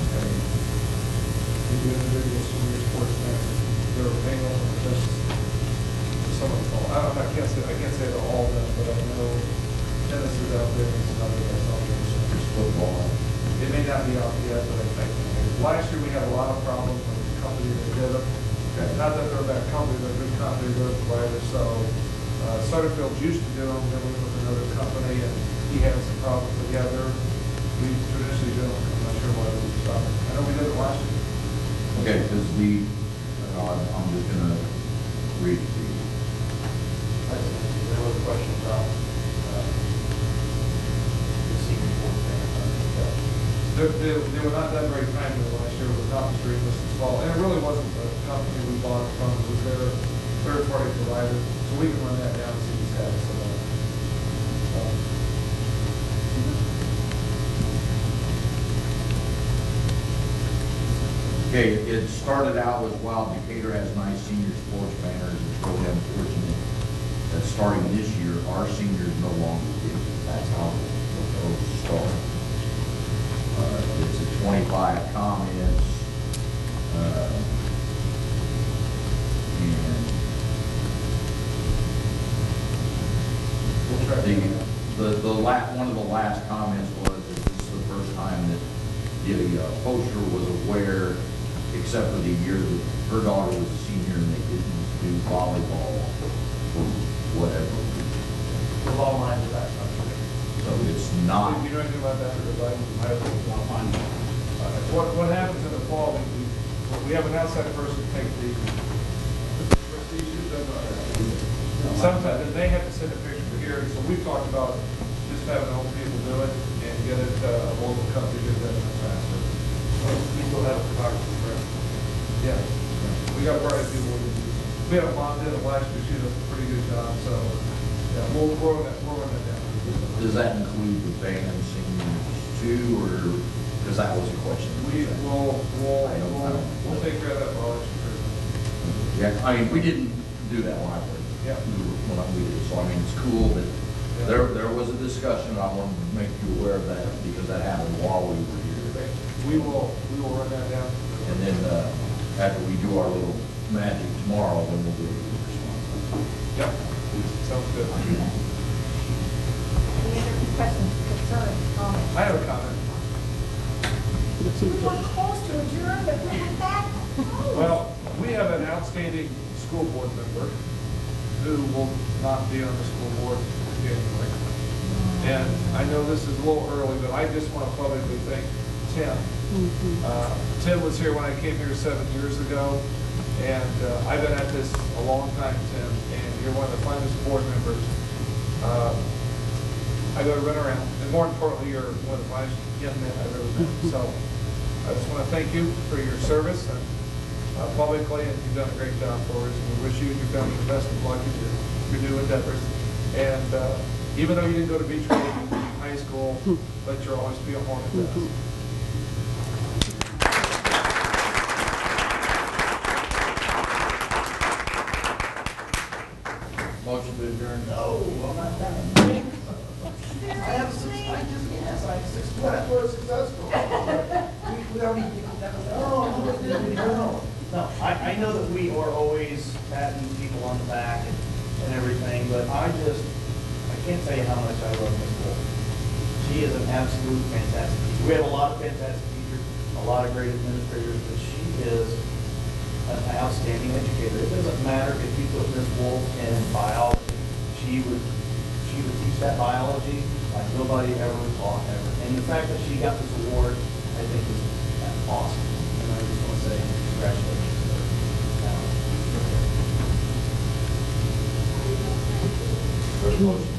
Okay. We do individual senior sports banners. They're annual, just some of them. I can't say that all of them, but I know tennis is out there and some other that's out there. There's football. It may not be out yet, but I think last year we had a lot of problems with the company that did it. Okay. Not that they're a bad company, they're a good company, they're a provider. So Sutterfield used to do them, then we went with another company, and he had some problems. But yeah, we traditionally do them. I'm not sure why we stopped. I know we did it last year. Okay, because I'm just gonna read it to you. There was a question about the senior sports band. They were not done very timely last year with Cotton Street this fall. And it really wasn't the company we bought it from, it was their third-party provider. So we can run that down and see the status of that. Okay, it started out with, wow, Decatur has nice senior sports banners. It's really unfortunate that starting this year, our seniors no longer get it. That's how it started. It's a 25 comments. One of the last comments was that this is the first time that the poster was aware, except for the year that her daughter was a senior and they didn't do sometimes, and they have to send a picture here, so we've talked about just having our own people do it and get it, a local company to do that faster. We still have a photographer, correct? Yeah, we got variety of people. We had a mom did it last year, she did a pretty good job, so, yeah, we'll run that down. Does that include the band singers too, or, because that was a question. We'll take care of that for all this year. Yeah, I mean, we didn't do that when I played. Yeah. We did, so I mean, it's cool that there was a discussion, I wanted to make you aware of that, because that happened while we were here. We will run that down. And then, after we do our little magic tomorrow, then we'll do a response. Yep, sounds good. Any other questions, concerns, comments? I have a comment. We were close to adjourn, but we went back. Well, we have an outstanding school board member who will not be on the school board in January. And I know this is a little early, but I just want to publicly thank Tim. Tim was here when I came here 7 years ago, and I've been at this a long time, Tim, and you're one of the finest board members I go to run around, and more importantly, you're one of the finest young men I've ever met. So I just want to thank you for your service and publicly, and you've done a great job for us. We wish you and your family the best of luck in your new endeavors. And even though you didn't go to Beach Road in high school, let your always be a Hornet to us. Motion to adjourn. No, I'm not done. I have six, I just, yes, I have six, that's what is successful. We already, no, I know that we are always patting people on the back and everything, but I can't tell you how much I love Ms. Wolf. She is an absolute fantastic teacher. We have a lot of fantastic teachers, a lot of great administrators, but she is an outstanding educator. It doesn't matter if you put Ms. Wolf in biology, she would teach that biology like nobody ever taught ever. And the fact that she got this award, I think is awesome. And I just want to say congratulations to her. First motion